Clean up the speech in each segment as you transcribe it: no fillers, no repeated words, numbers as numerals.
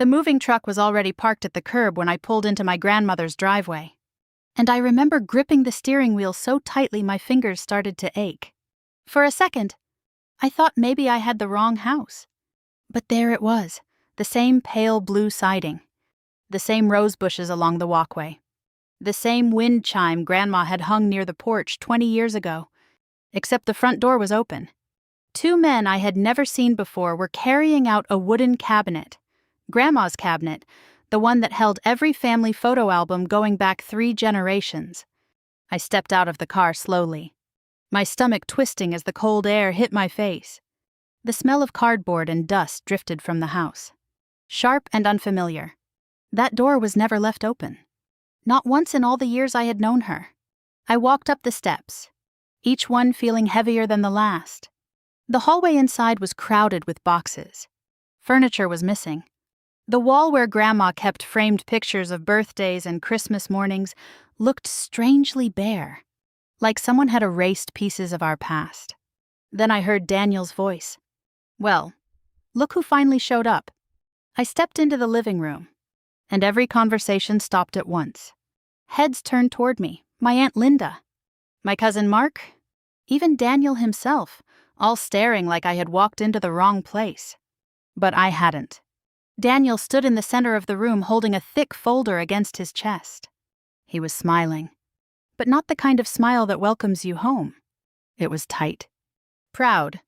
The moving truck was already parked at the curb when I pulled into my grandmother's driveway. And I remember gripping the steering wheel so tightly my fingers started to ache. For a second, I thought maybe I had the wrong house. But there it was, the same pale blue siding, the same rose bushes along the walkway, the same wind chime Grandma had hung near the porch 20 years ago, except the front door was open. Two men I had never seen before were carrying out a wooden cabinet, Grandma's cabinet, the one that held every family photo album going back 3 generations. I stepped out of the car slowly, my stomach twisting as the cold air hit my face. The smell of cardboard and dust drifted from the house, sharp and unfamiliar. That door was never left open. Not once in all the years I had known her. I walked up the steps, each one feeling heavier than the last. The hallway inside was crowded with boxes. Furniture was missing. The wall where Grandma kept framed pictures of birthdays and Christmas mornings looked strangely bare, like someone had erased pieces of our past. Then I heard Daniel's voice. "Well, look who finally showed up." I stepped into the living room, and every conversation stopped at once. Heads turned toward me, my Aunt Linda, my cousin Mark, even Daniel himself, all staring like I had walked into the wrong place. But I hadn't. Daniel stood in the center of the room holding a thick folder against his chest. He was smiling, but not the kind of smile that welcomes you home. It was tight, proud,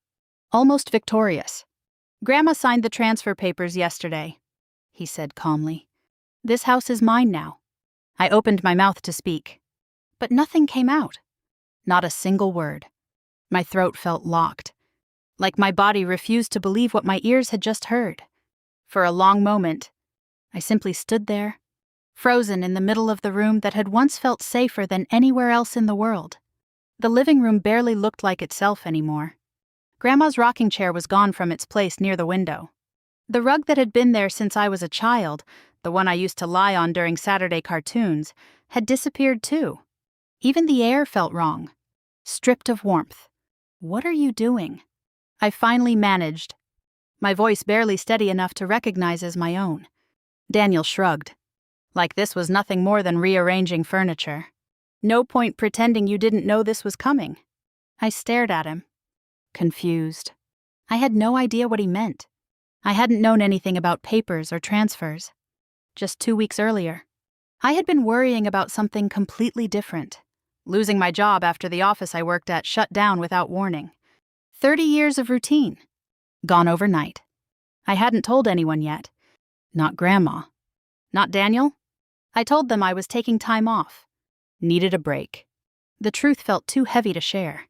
almost victorious. "Grandma signed the transfer papers yesterday," he said calmly. "This house is mine now." I opened my mouth to speak, but nothing came out. Not a single word. My throat felt locked, like my body refused to believe what my ears had just heard. For a long moment, I simply stood there, frozen in the middle of the room that had once felt safer than anywhere else in the world. The living room barely looked like itself anymore. Grandma's rocking chair was gone from its place near the window. The rug that had been there since I was a child, the one I used to lie on during Saturday cartoons, had disappeared too. Even the air felt wrong, stripped of warmth. "What are you doing?" I finally managed, my voice barely steady enough to recognize as my own. Daniel shrugged, like this was nothing more than rearranging furniture. "No point pretending you didn't know this was coming." I stared at him, confused. I had no idea what he meant. I hadn't known anything about papers or transfers. Just 2 weeks earlier, I had been worrying about something completely different. Losing my job after the office I worked at shut down without warning. 30 years of routine, gone overnight. I hadn't told anyone yet. Not Grandma. Not Daniel. I told them I was taking time off. Needed a break. The truth felt too heavy to share.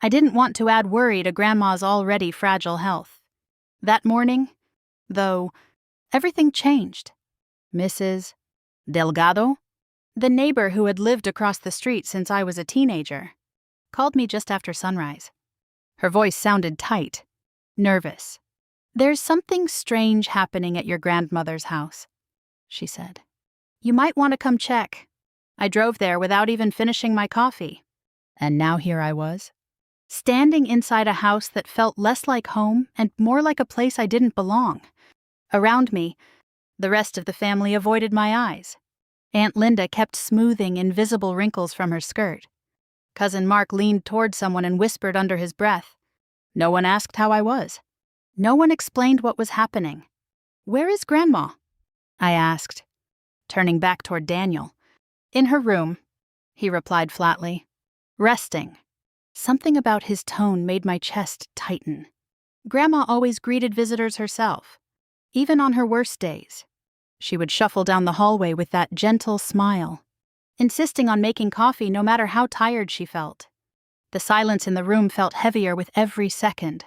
I didn't want to add worry to Grandma's already fragile health. That morning, though, everything changed. Mrs. Delgado, the neighbor who had lived across the street since I was a teenager, called me just after sunrise. Her voice sounded tight, nervous. "There's something strange happening at your grandmother's house," she said. "You might want to come check." I drove there without even finishing my coffee. And now here I was, standing inside a house that felt less like home and more like a place I didn't belong. Around me, the rest of the family avoided my eyes. Aunt Linda kept smoothing invisible wrinkles from her skirt. Cousin Mark leaned toward someone and whispered under his breath. No one asked how I was. No one explained what was happening. "Where is Grandma?" I asked, turning back toward Daniel. "In her room," he replied flatly. "Resting." Something about his tone made my chest tighten. Grandma always greeted visitors herself, even on her worst days. She would shuffle down the hallway with that gentle smile, insisting on making coffee no matter how tired she felt. The silence in the room felt heavier with every second.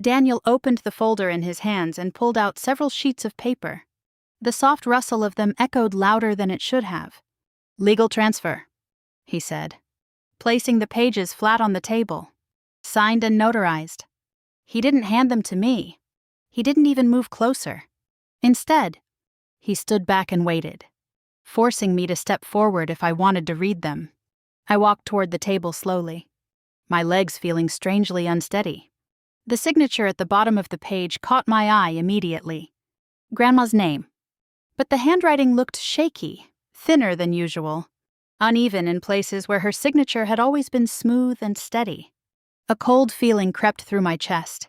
Daniel opened the folder in his hands and pulled out several sheets of paper. The soft rustle of them echoed louder than it should have. "Legal transfer," he said, placing the pages flat on the table, signed and notarized. He didn't hand them to me. He didn't even move closer. Instead, he stood back and waited, forcing me to step forward if I wanted to read them. I walked toward the table slowly, my legs feeling strangely unsteady. The signature at the bottom of the page caught my eye immediately. Grandma's name, But the handwriting looked shaky, thinner than usual, uneven in places where her signature had always been smooth and steady. A cold feeling crept through my chest.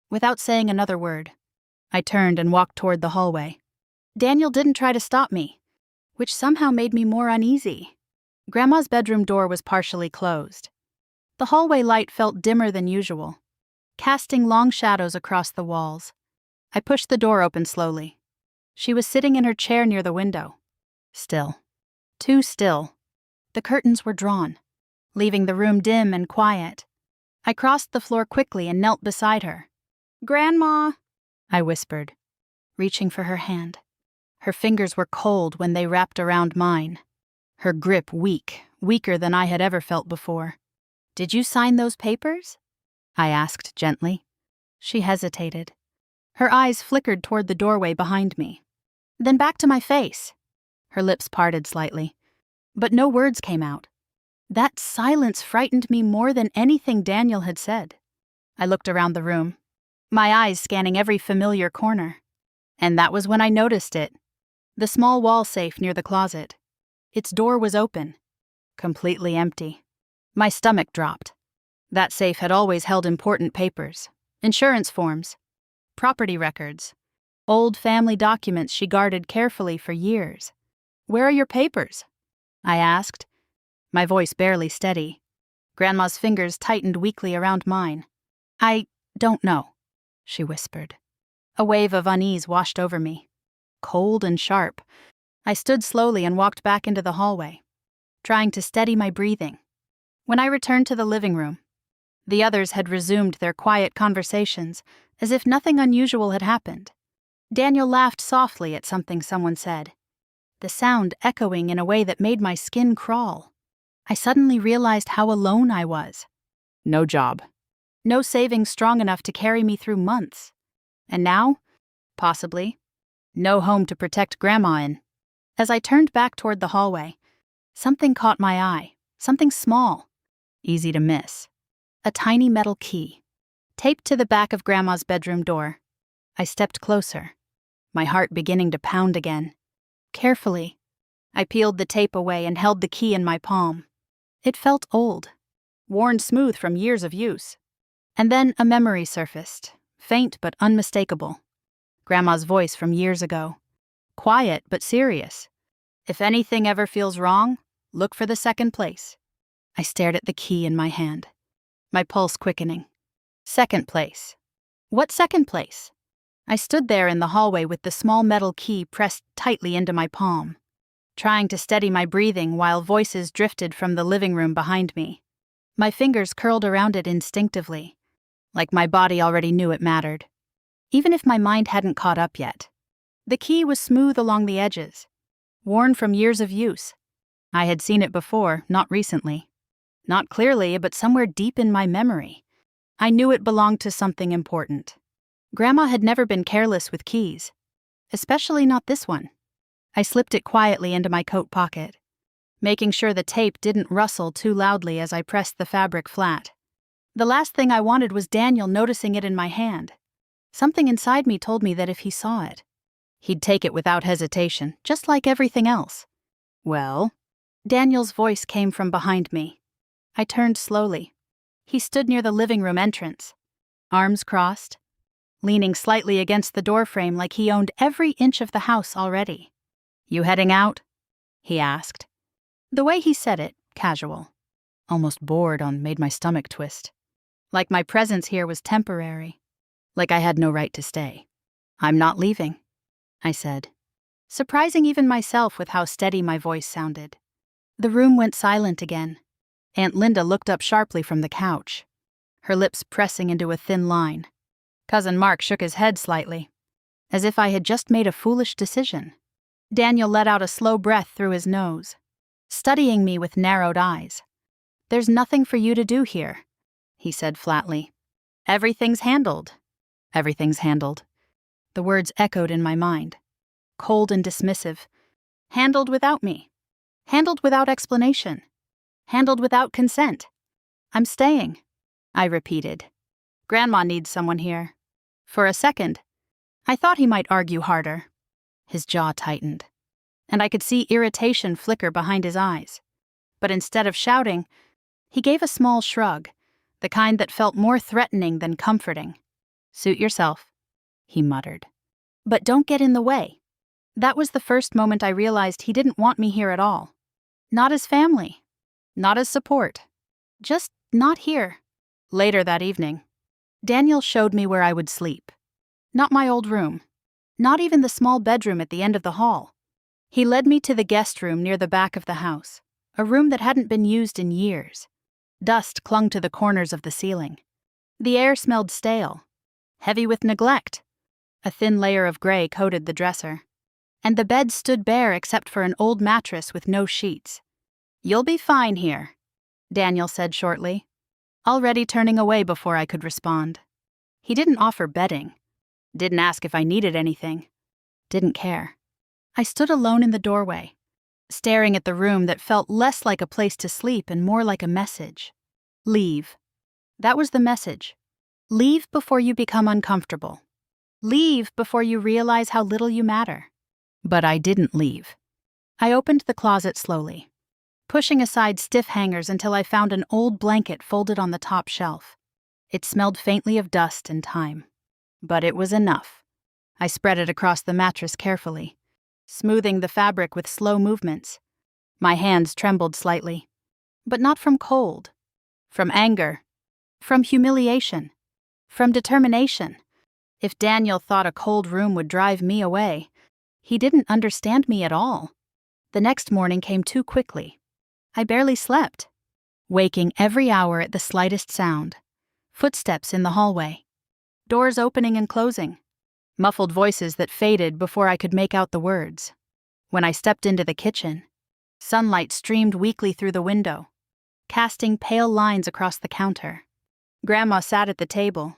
Without saying another word, I turned and walked toward the hallway. Daniel didn't try to stop me, which somehow made me more uneasy. Grandma's bedroom door was partially closed. The hallway light felt dimmer than usual, casting long shadows across the walls. I pushed the door open slowly. She was sitting in her chair near the window. Still. Too still. The curtains were drawn, leaving the room dim and quiet. I crossed the floor quickly and knelt beside her. "Grandma," I whispered, reaching for her hand. Her fingers were cold when they wrapped around mine. Her grip weak, weaker than I had ever felt before. "Did you sign those papers?" I asked gently. She hesitated. Her eyes flickered toward the doorway behind me, then back to my face. Her lips parted slightly, but no words came out. That silence frightened me more than anything Daniel had said. I looked around the room, my eyes scanning every familiar corner. And that was when I noticed it. The small wall safe near the closet. Its door was open, completely empty. My stomach dropped. That safe had always held important papers, insurance forms, property records, old family documents she guarded carefully for years. "Where are your papers?" I asked, my voice barely steady. Grandma's fingers tightened weakly around mine. "I don't know," she whispered. A wave of unease washed over me, cold and sharp. I stood slowly and walked back into the hallway, trying to steady my breathing. When I returned to the living room, the others had resumed their quiet conversations as if nothing unusual had happened. Daniel laughed softly at something someone said, the sound echoing in a way that made my skin crawl. I suddenly realized how alone I was. No job. No savings strong enough to carry me through months. And now, possibly, no home to protect Grandma in. As I turned back toward the hallway, something caught my eye, something small, easy to miss. A tiny metal key, taped to the back of Grandma's bedroom door. I stepped closer, my heart beginning to pound again. Carefully, I peeled the tape away and held the key in my palm. It felt old, worn smooth from years of use. And then a memory surfaced, faint but unmistakable. Grandma's voice from years ago. Quiet but serious. "If anything ever feels wrong, look for the second place." I stared at the key in my hand, my pulse quickening. Second place. What second place? I stood there in the hallway with the small metal key pressed tightly into my palm, trying to steady my breathing while voices drifted from the living room behind me. My fingers curled around it instinctively, like my body already knew it mattered, even if my mind hadn't caught up yet. The key was smooth along the edges, worn from years of use. I had seen it before, not recently. Not clearly, but somewhere deep in my memory. I knew it belonged to something important. Grandma had never been careless with keys, especially not this one. I slipped it quietly into my coat pocket, making sure the tape didn't rustle too loudly as I pressed the fabric flat. The last thing I wanted was Daniel noticing it in my hand. Something inside me told me that if he saw it, he'd take it without hesitation, just like everything else. "Well?" Daniel's voice came from behind me. I turned slowly. He stood near the living room entrance, arms crossed, leaning slightly against the doorframe like he owned every inch of the house already. "You heading out?" he asked. The way he said it, casual, almost bored, made my stomach twist. Like my presence here was temporary, like I had no right to stay. "I'm not leaving," I said, surprising even myself with how steady my voice sounded. The room went silent again. Aunt Linda looked up sharply from the couch, her lips pressing into a thin line. Cousin Mark shook his head slightly, as if I had just made a foolish decision. Daniel let out a slow breath through his nose, studying me with narrowed eyes. "There's nothing for you to do here," he said flatly. "Everything's handled." Everything's handled. The words echoed in my mind, cold and dismissive. Handled without me. Handled without explanation. Handled without consent. "I'm staying," I repeated. "Grandma needs someone here." For a second, I thought he might argue harder. His jaw tightened, and I could see irritation flicker behind his eyes. But instead of shouting, he gave a small shrug, the kind that felt more threatening than comforting. "Suit yourself," he muttered. "But don't get in the way." That was the first moment I realized he didn't want me here at all. Not as family. Not as support. Just not here. Later that evening, Daniel showed me where I would sleep. Not my old room. Not even the small bedroom at the end of the hall. He led me to the guest room near the back of the house, a room that hadn't been used in years. Dust clung to the corners of the ceiling. The air smelled stale, heavy with neglect. A thin layer of gray coated the dresser, and the bed stood bare except for an old mattress with no sheets. "You'll be fine here," Daniel said shortly, already turning away before I could respond. He didn't offer bedding, didn't ask if I needed anything, didn't care. I stood alone in the doorway, staring at the room that felt less like a place to sleep and more like a message. Leave. That was the message. Leave before you become uncomfortable. Leave before you realize how little you matter. But I didn't leave. I opened the closet slowly, pushing aside stiff hangers until I found an old blanket folded on the top shelf. It smelled faintly of dust and time. But it was enough. I spread it across the mattress carefully, smoothing the fabric with slow movements. My hands trembled slightly. But not from cold. From anger. From humiliation. From determination. If Daniel thought a cold room would drive me away, he didn't understand me at all. The next morning came too quickly. I barely slept, waking every hour at the slightest sound. Footsteps in the hallway. Doors opening and closing. Muffled voices that faded before I could make out the words. When I stepped into the kitchen, sunlight streamed weakly through the window, casting pale lines across the counter. Grandma sat at the table,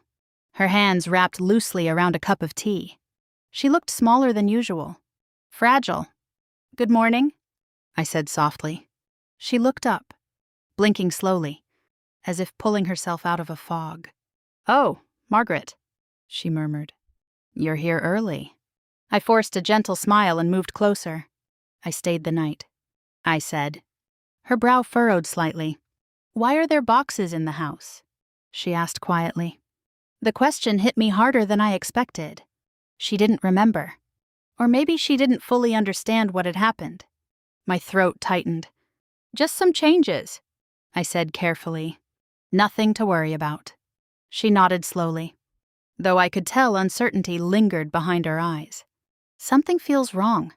her hands wrapped loosely around a cup of tea. She looked smaller than usual, fragile. "Good morning," I said softly. She looked up, blinking slowly, as if pulling herself out of a fog. "Oh, Margaret," she murmured. "You're here early." I forced a gentle smile and moved closer. "I stayed the night," I said. Her brow furrowed slightly. "Why are there boxes in the house?" she asked quietly. The question hit me harder than I expected. She didn't remember. Or maybe she didn't fully understand what had happened. My throat tightened. "Just some changes," I said carefully. "Nothing to worry about." She nodded slowly, though I could tell uncertainty lingered behind her eyes. "Something feels wrong."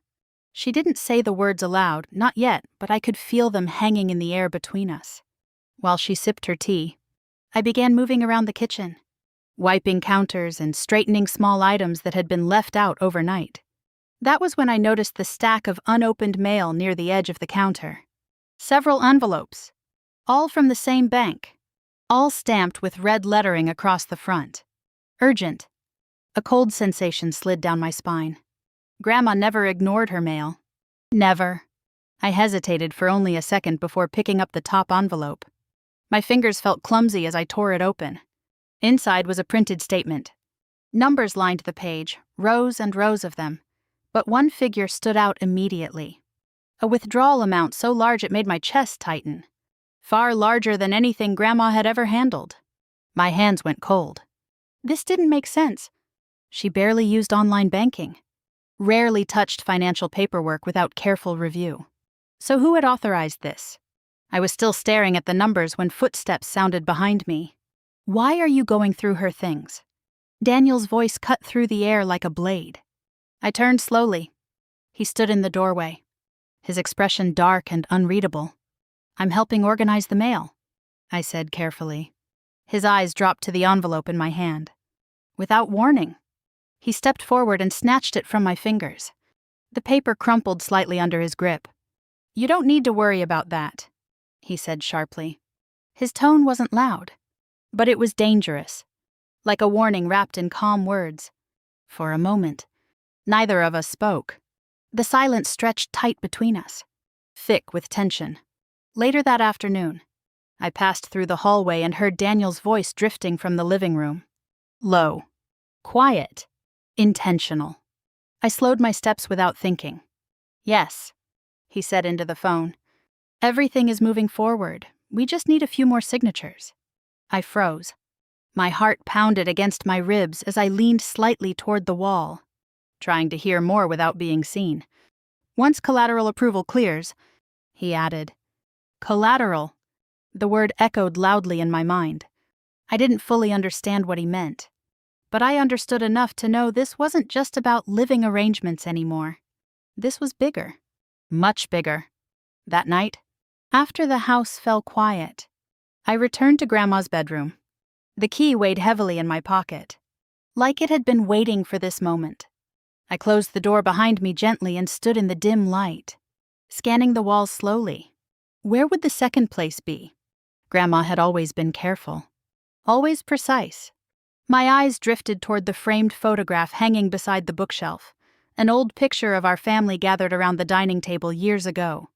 She didn't say the words aloud, not yet, but I could feel them hanging in the air between us. While she sipped her tea, I began moving around the kitchen, wiping counters and straightening small items that had been left out overnight. That was when I noticed the stack of unopened mail near the edge of the counter. Several envelopes, all from the same bank, all stamped with red lettering across the front. Urgent. A cold sensation slid down my spine. Grandma never ignored her mail. Never. I hesitated for only a second before picking up the top envelope. My fingers felt clumsy as I tore it open. Inside was a printed statement. Numbers lined the page, rows and rows of them, but one figure stood out immediately. A withdrawal amount so large it made my chest tighten. Far larger than anything Grandma had ever handled. My hands went cold. This didn't make sense. She barely used online banking. Rarely touched financial paperwork without careful review. So who had authorized this? I was still staring at the numbers when footsteps sounded behind me. "Why are you going through her things?" Daniel's voice cut through the air like a blade. I turned slowly. He stood in the doorway, his expression dark and unreadable. "I'm helping organize the mail," I said carefully. His eyes dropped to the envelope in my hand. Without warning, he stepped forward and snatched it from my fingers. The paper crumpled slightly under his grip. "You don't need to worry about that," he said sharply. His tone wasn't loud, but it was dangerous, like a warning wrapped in calm words. For a moment, neither of us spoke. The silence stretched tight between us, thick with tension. Later that afternoon, I passed through the hallway and heard Daniel's voice drifting from the living room. Low, quiet, intentional. I slowed my steps without thinking. "Yes," he said into the phone. "Everything is moving forward. We just need a few more signatures." I froze. My heart pounded against my ribs as I leaned slightly toward the wall, trying to hear more without being seen. "Once collateral approval clears," he added. Collateral. The word echoed loudly in my mind. I didn't fully understand what he meant, but I understood enough to know this wasn't just about living arrangements anymore. This was bigger. Much bigger. That night, after the house fell quiet, I returned to Grandma's bedroom. The key weighed heavily in my pocket, like it had been waiting for this moment. I closed the door behind me gently and stood in the dim light, scanning the walls slowly. Where would the second place be? Grandma had always been careful, always precise. My eyes drifted toward the framed photograph hanging beside the bookshelf, an old picture of our family gathered around the dining table years ago.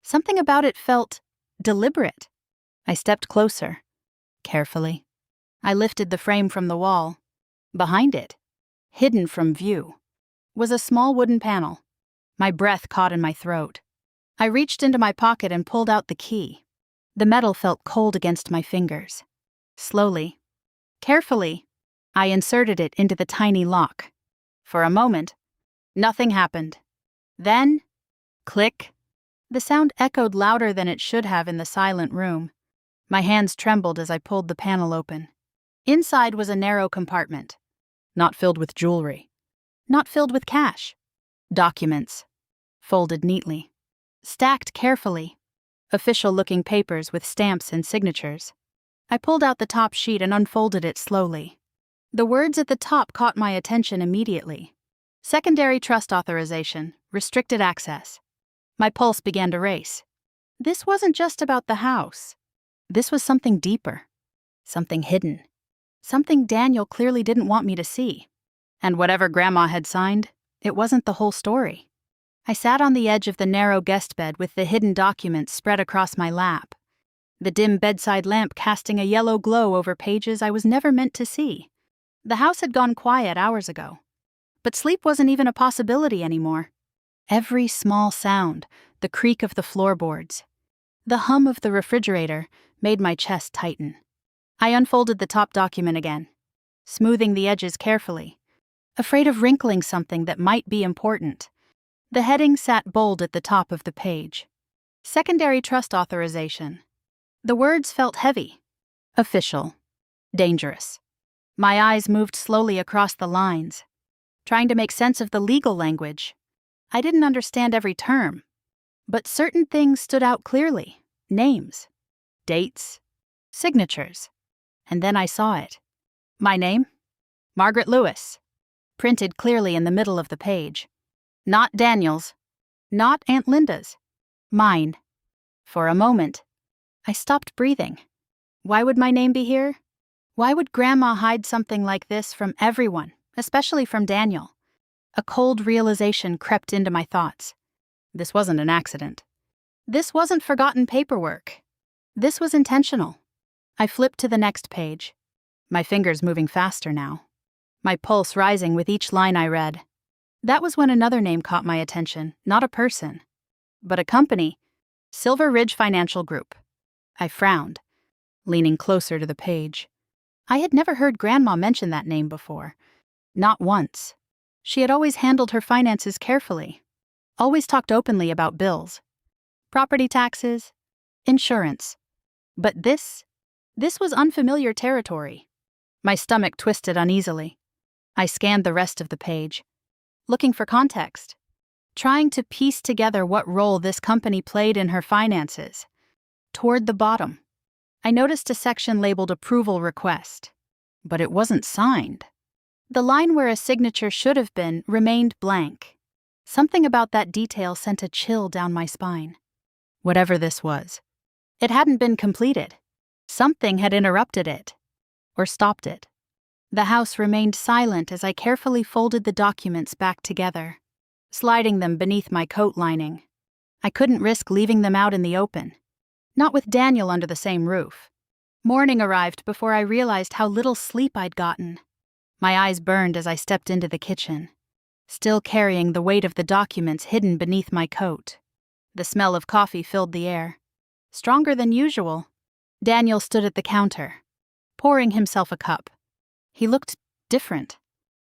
Something about it felt deliberate. I stepped closer, carefully. I lifted the frame from the wall. Behind it, hidden from view, was a small wooden panel. My breath caught in my throat. I reached into my pocket and pulled out the key. The metal felt cold against my fingers. Slowly, carefully, I inserted it into the tiny lock. For a moment, nothing happened. Then, click. The sound echoed louder than it should have in the silent room. My hands trembled as I pulled the panel open. Inside was a narrow compartment, not filled with jewelry, not filled with cash. Documents, folded neatly, stacked carefully, official-looking papers with stamps and signatures. I pulled out the top sheet and unfolded it slowly. The words at the top caught my attention immediately. Secondary trust authorization, restricted access. My pulse began to race. This wasn't just about the house. This was something deeper, something hidden, something Daniel clearly didn't want me to see. And whatever Grandma had signed, it wasn't the whole story. I sat on the edge of the narrow guest bed with the hidden documents spread across my lap, the dim bedside lamp casting a yellow glow over pages I was never meant to see. The house had gone quiet hours ago, but sleep wasn't even a possibility anymore. Every small sound, the creak of the floorboards, the hum of the refrigerator, made my chest tighten. I unfolded the top document again, smoothing the edges carefully, afraid of wrinkling something that might be important. The heading sat bold at the top of the page. Secondary trust authorization. The words felt heavy, official, dangerous. My eyes moved slowly across the lines, trying to make sense of the legal language. I didn't understand every term, but certain things stood out clearly. Names, dates, signatures. And then I saw it. My name? Margaret Lewis. Printed clearly in the middle of the page. Not Daniel's. Not Aunt Linda's. Mine. For a moment, I stopped breathing. Why would my name be here? Why would Grandma hide something like this from everyone, especially from Daniel? A cold realization crept into my thoughts. This wasn't an accident. This wasn't forgotten paperwork. This was intentional. I flipped to the next page, my fingers moving faster now, my pulse rising with each line I read. That was when another name caught my attention, not a person, but a company, Silver Ridge Financial Group. I frowned, leaning closer to the page. I had never heard Grandma mention that name before. Not once. She had always handled her finances carefully, always talked openly about bills, property taxes, insurance. But this was unfamiliar territory. My stomach twisted uneasily. I scanned the rest of the page, looking for context, trying to piece together what role this company played in her finances. Toward the bottom, I noticed a section labeled Approval Request, but it wasn't signed. The line where a signature should have been remained blank. Something about that detail sent a chill down my spine. Whatever this was, it hadn't been completed. Something had interrupted it, or stopped it. The house remained silent as I carefully folded the documents back together, sliding them beneath my coat lining. I couldn't risk leaving them out in the open, not with Daniel under the same roof. Morning arrived before I realized how little sleep I'd gotten. My eyes burned as I stepped into the kitchen, still carrying the weight of the documents hidden beneath my coat. The smell of coffee filled the air. Stronger than usual. Daniel stood at the counter, pouring himself a cup. He looked different.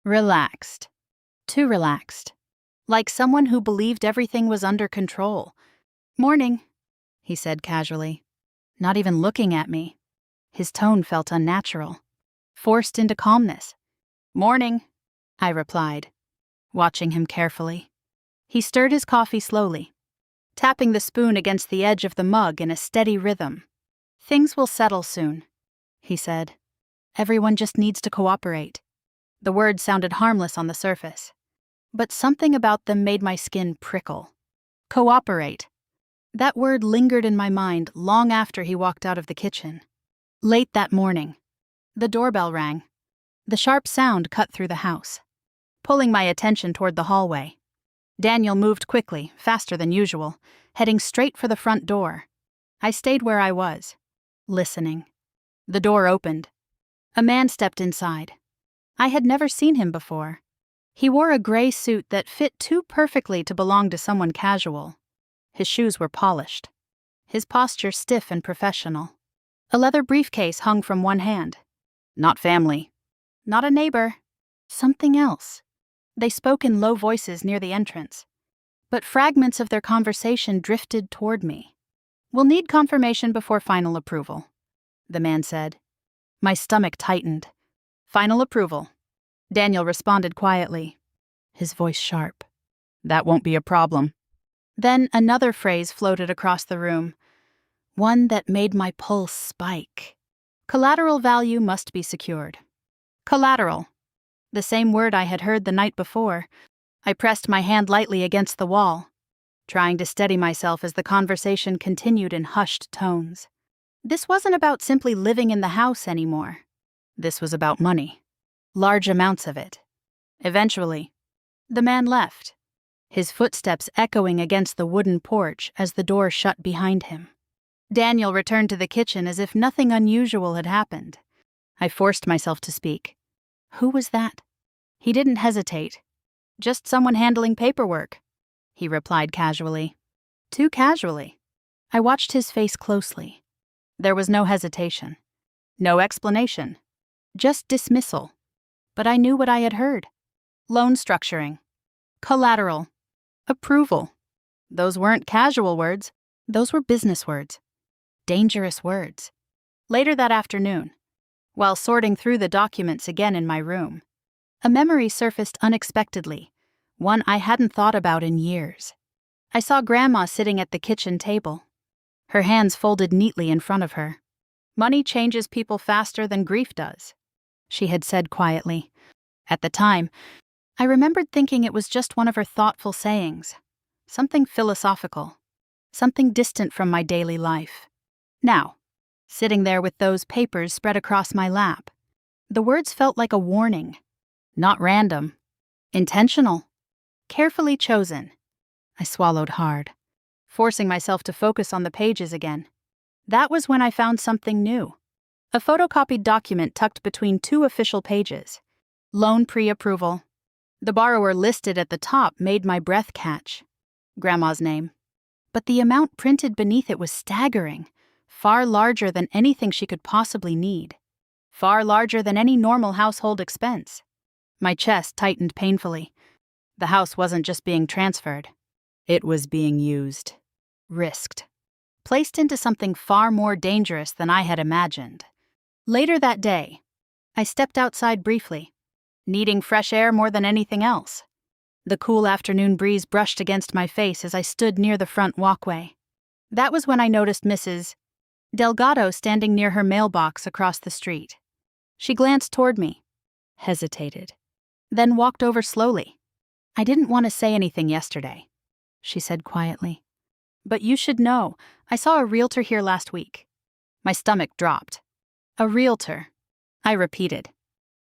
Relaxed. Too relaxed. Like someone who believed everything was under control. "Morning," he said casually, not even looking at me. His tone felt unnatural, forced into calmness. "Morning," I replied, watching him carefully. He stirred his coffee slowly, tapping the spoon against the edge of the mug in a steady rhythm. "Things will settle soon," he said. "Everyone just needs to cooperate." The words sounded harmless on the surface, but something about them made my skin prickle. Cooperate. That word lingered in my mind long after he walked out of the kitchen. Late that morning, the doorbell rang. The sharp sound cut through the house, pulling my attention toward the hallway. Daniel moved quickly, faster than usual, heading straight for the front door. I stayed where I was, listening. The door opened. A man stepped inside. I had never seen him before. He wore a gray suit that fit too perfectly to belong to someone casual. His shoes were polished, his posture stiff and professional. A leather briefcase hung from one hand. Not family. Not a neighbor. Something else. They spoke in low voices near the entrance, but fragments of their conversation drifted toward me. "We'll need confirmation before final approval," the man said. My stomach tightened. "Final approval," Daniel responded quietly, his voice sharp. "That won't be a problem." Then another phrase floated across the room, one that made my pulse spike. "Collateral value must be secured." Collateral. The same word I had heard the night before. I pressed my hand lightly against the wall, trying to steady myself as the conversation continued in hushed tones. This wasn't about simply living in the house anymore. This was about money. Large amounts of it. Eventually, the man left, his footsteps echoing against the wooden porch as the door shut behind him. Daniel returned to the kitchen as if nothing unusual had happened. I forced myself to speak. "Who was that?" He didn't hesitate. "Just someone handling paperwork," he replied casually. Too casually. I watched his face closely. There was no hesitation. No explanation. Just dismissal. But I knew what I had heard. Loan structuring. Collateral. Approval. Those weren't casual words. Those were business words. Dangerous words. Later that afternoon, while sorting through the documents again in my room, a memory surfaced unexpectedly, one I hadn't thought about in years. I saw Grandma sitting at the kitchen table, her hands folded neatly in front of her. "Money changes people faster than grief does," she had said quietly. At the time, I remembered thinking it was just one of her thoughtful sayings, something philosophical, something distant from my daily life. Now, sitting there with those papers spread across my lap, the words felt like a warning. Not random. Intentional. Carefully chosen. I swallowed hard, forcing myself to focus on the pages again. That was when I found something new. A photocopied document tucked between two official pages. Loan pre-approval. The borrower listed at the top made my breath catch. Grandma's name. But the amount printed beneath it was staggering, far larger than anything she could possibly need. Far larger than any normal household expense. My chest tightened painfully. The house wasn't just being transferred. It was being used. Risked. Placed into something far more dangerous than I had imagined. Later that day, I stepped outside briefly, needing fresh air more than anything else. The cool afternoon breeze brushed against my face as I stood near the front walkway. That was when I noticed Mrs. Delgado standing near her mailbox across the street. She glanced toward me, hesitated, then walked over slowly. "I didn't want to say anything yesterday," she said quietly. "But you should know, I saw a realtor here last week." My stomach dropped. "A realtor," I repeated.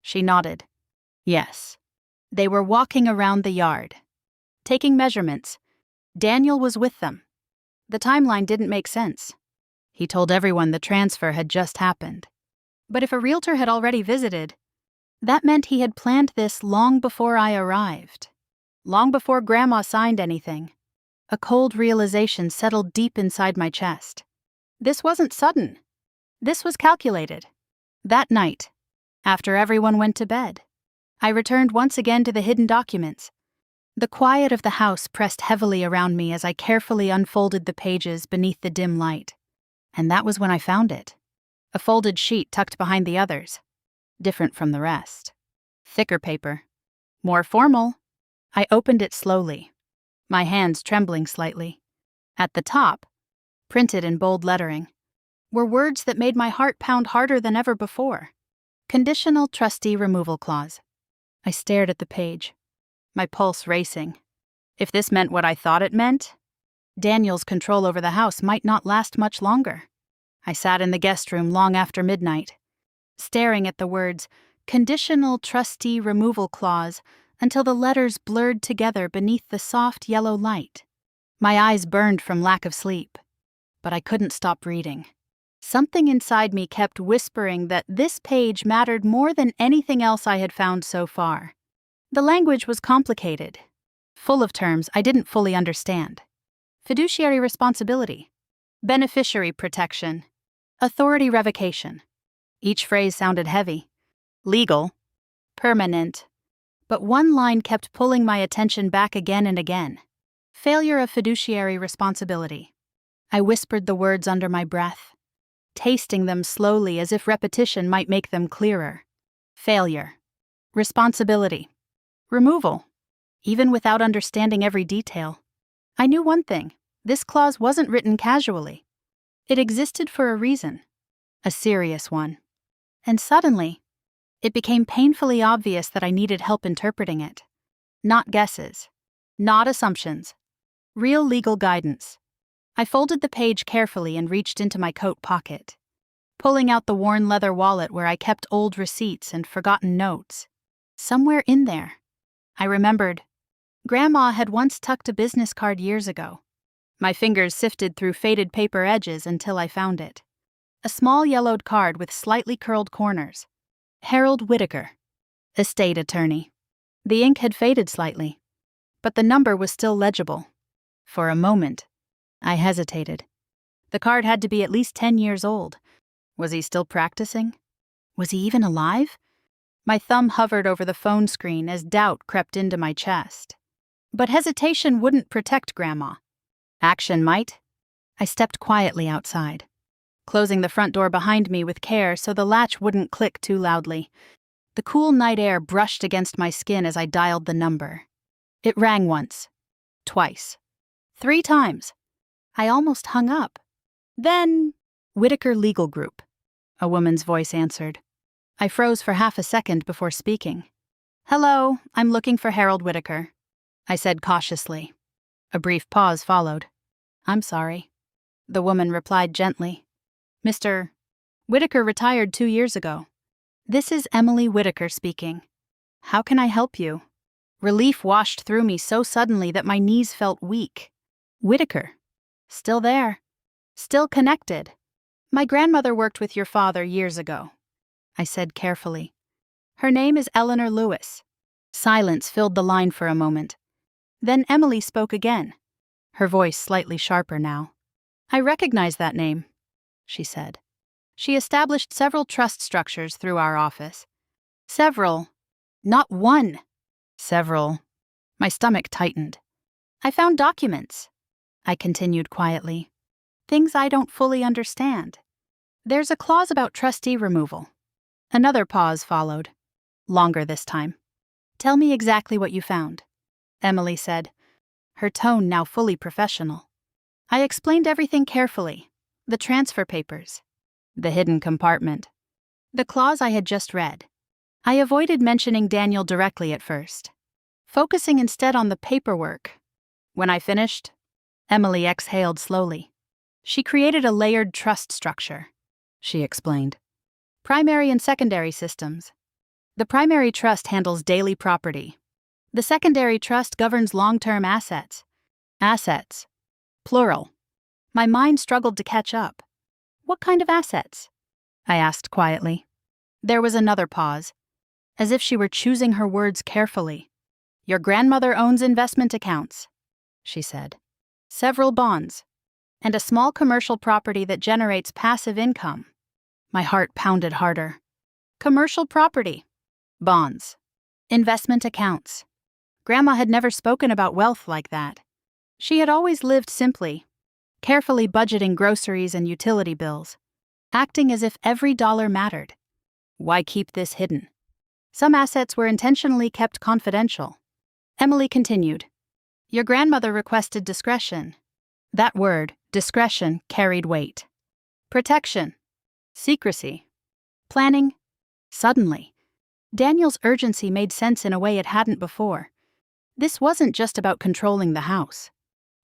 She nodded. "Yes." They were walking around the yard, taking measurements. Daniel was with them. The timeline didn't make sense. He told everyone the transfer had just happened. But if a realtor had already visited, that meant he had planned this long before I arrived. long before Grandma signed anything. A cold realization settled deep inside my chest. This wasn't sudden. This was calculated. That night, after everyone went to bed, I returned once again to the hidden documents. The quiet of the house pressed heavily around me as I carefully unfolded the pages beneath the dim light. And that was when I found it. A folded sheet tucked behind the others. Different from the rest. Thicker paper. More formal. I opened it slowly, my hands trembling slightly. At the top, printed in bold lettering, were words that made my heart pound harder than ever before. Conditional trustee removal clause. I stared at the page, my pulse racing. If this meant what I thought it meant, Daniel's control over the house might not last much longer. I sat in the guest room long after midnight, staring at the words, conditional trustee removal clause, until the letters blurred together beneath the soft yellow light. My eyes burned from lack of sleep, but I couldn't stop reading. Something inside me kept whispering that this page mattered more than anything else I had found so far. The language was complicated, full of terms I didn't fully understand. Fiduciary responsibility, beneficiary protection, authority revocation. Each phrase sounded heavy, legal, permanent, but one line kept pulling my attention back again and again. Failure of fiduciary responsibility. I whispered the words under my breath, tasting them slowly as if repetition might make them clearer. Failure. Responsibility. Removal. Even without understanding every detail, I knew one thing. This clause wasn't written casually. It existed for a reason. A serious one. And suddenly, it became painfully obvious that I needed help interpreting it. Not guesses. Not assumptions. Real legal guidance. I folded the page carefully and reached into my coat pocket, pulling out the worn leather wallet where I kept old receipts and forgotten notes. Somewhere in there, I remembered, Grandma had once tucked a business card years ago. My fingers sifted through faded paper edges until I found it. A small yellowed card with slightly curled corners. Harold Whitaker, estate attorney. The ink had faded slightly, but the number was still legible. For a moment, I hesitated. The card had to be at least 10 years old. Was he still practicing? Was he even alive? My thumb hovered over the phone screen as doubt crept into my chest. But hesitation wouldn't protect Grandma. Action might. I stepped quietly outside, closing the front door behind me with care so the latch wouldn't click too loudly. The cool night air brushed against my skin as I dialed the number. It rang once, twice, 3 times. I almost hung up. Then, Whitaker Legal Group, a woman's voice answered. I froze for half a second before speaking. Hello, I'm looking for Harold Whitaker, I said cautiously. A brief pause followed. I'm sorry, the woman replied gently. Mr. Whitaker retired 2 years ago. This is Emily Whitaker speaking. How can I help you? Relief washed through me so suddenly that my knees felt weak. Whitaker. Still there. Still connected. My grandmother worked with your father years ago, I said carefully. Her name is Eleanor Lewis. Silence filled the line for a moment. Then Emily spoke again, her voice slightly sharper now. I recognize that name, she said. She established several trust structures through our office. Several. Not one. Several. My stomach tightened. I found documents, I continued quietly. Things I don't fully understand. There's a clause about trustee removal. Another pause followed. Longer this time. Tell me exactly what you found, Emily said, her tone now fully professional. I explained everything carefully. The transfer papers. The hidden compartment. The clause I had just read. I avoided mentioning Daniel directly at first, focusing instead on the paperwork. When I finished, Emily exhaled slowly. She created a layered trust structure, she explained. Primary and secondary systems. The primary trust handles daily property. The secondary trust governs long-term assets. Assets. Plural. My mind struggled to catch up. What kind of assets? I asked quietly. There was another pause, as if she were choosing her words carefully. Your grandmother owns investment accounts, she said. Several bonds, and a small commercial property that generates passive income. My heart pounded harder. Commercial property, bonds, investment accounts. Grandma had never spoken about wealth like that. She had always lived simply, carefully budgeting groceries and utility bills, acting as if every dollar mattered. Why keep this hidden? Some assets were intentionally kept confidential. Emily continued. Your grandmother requested discretion. That word, discretion, carried weight. Protection. Secrecy. Planning. Suddenly, Daniel's urgency made sense in a way it hadn't before. This wasn't just about controlling the house.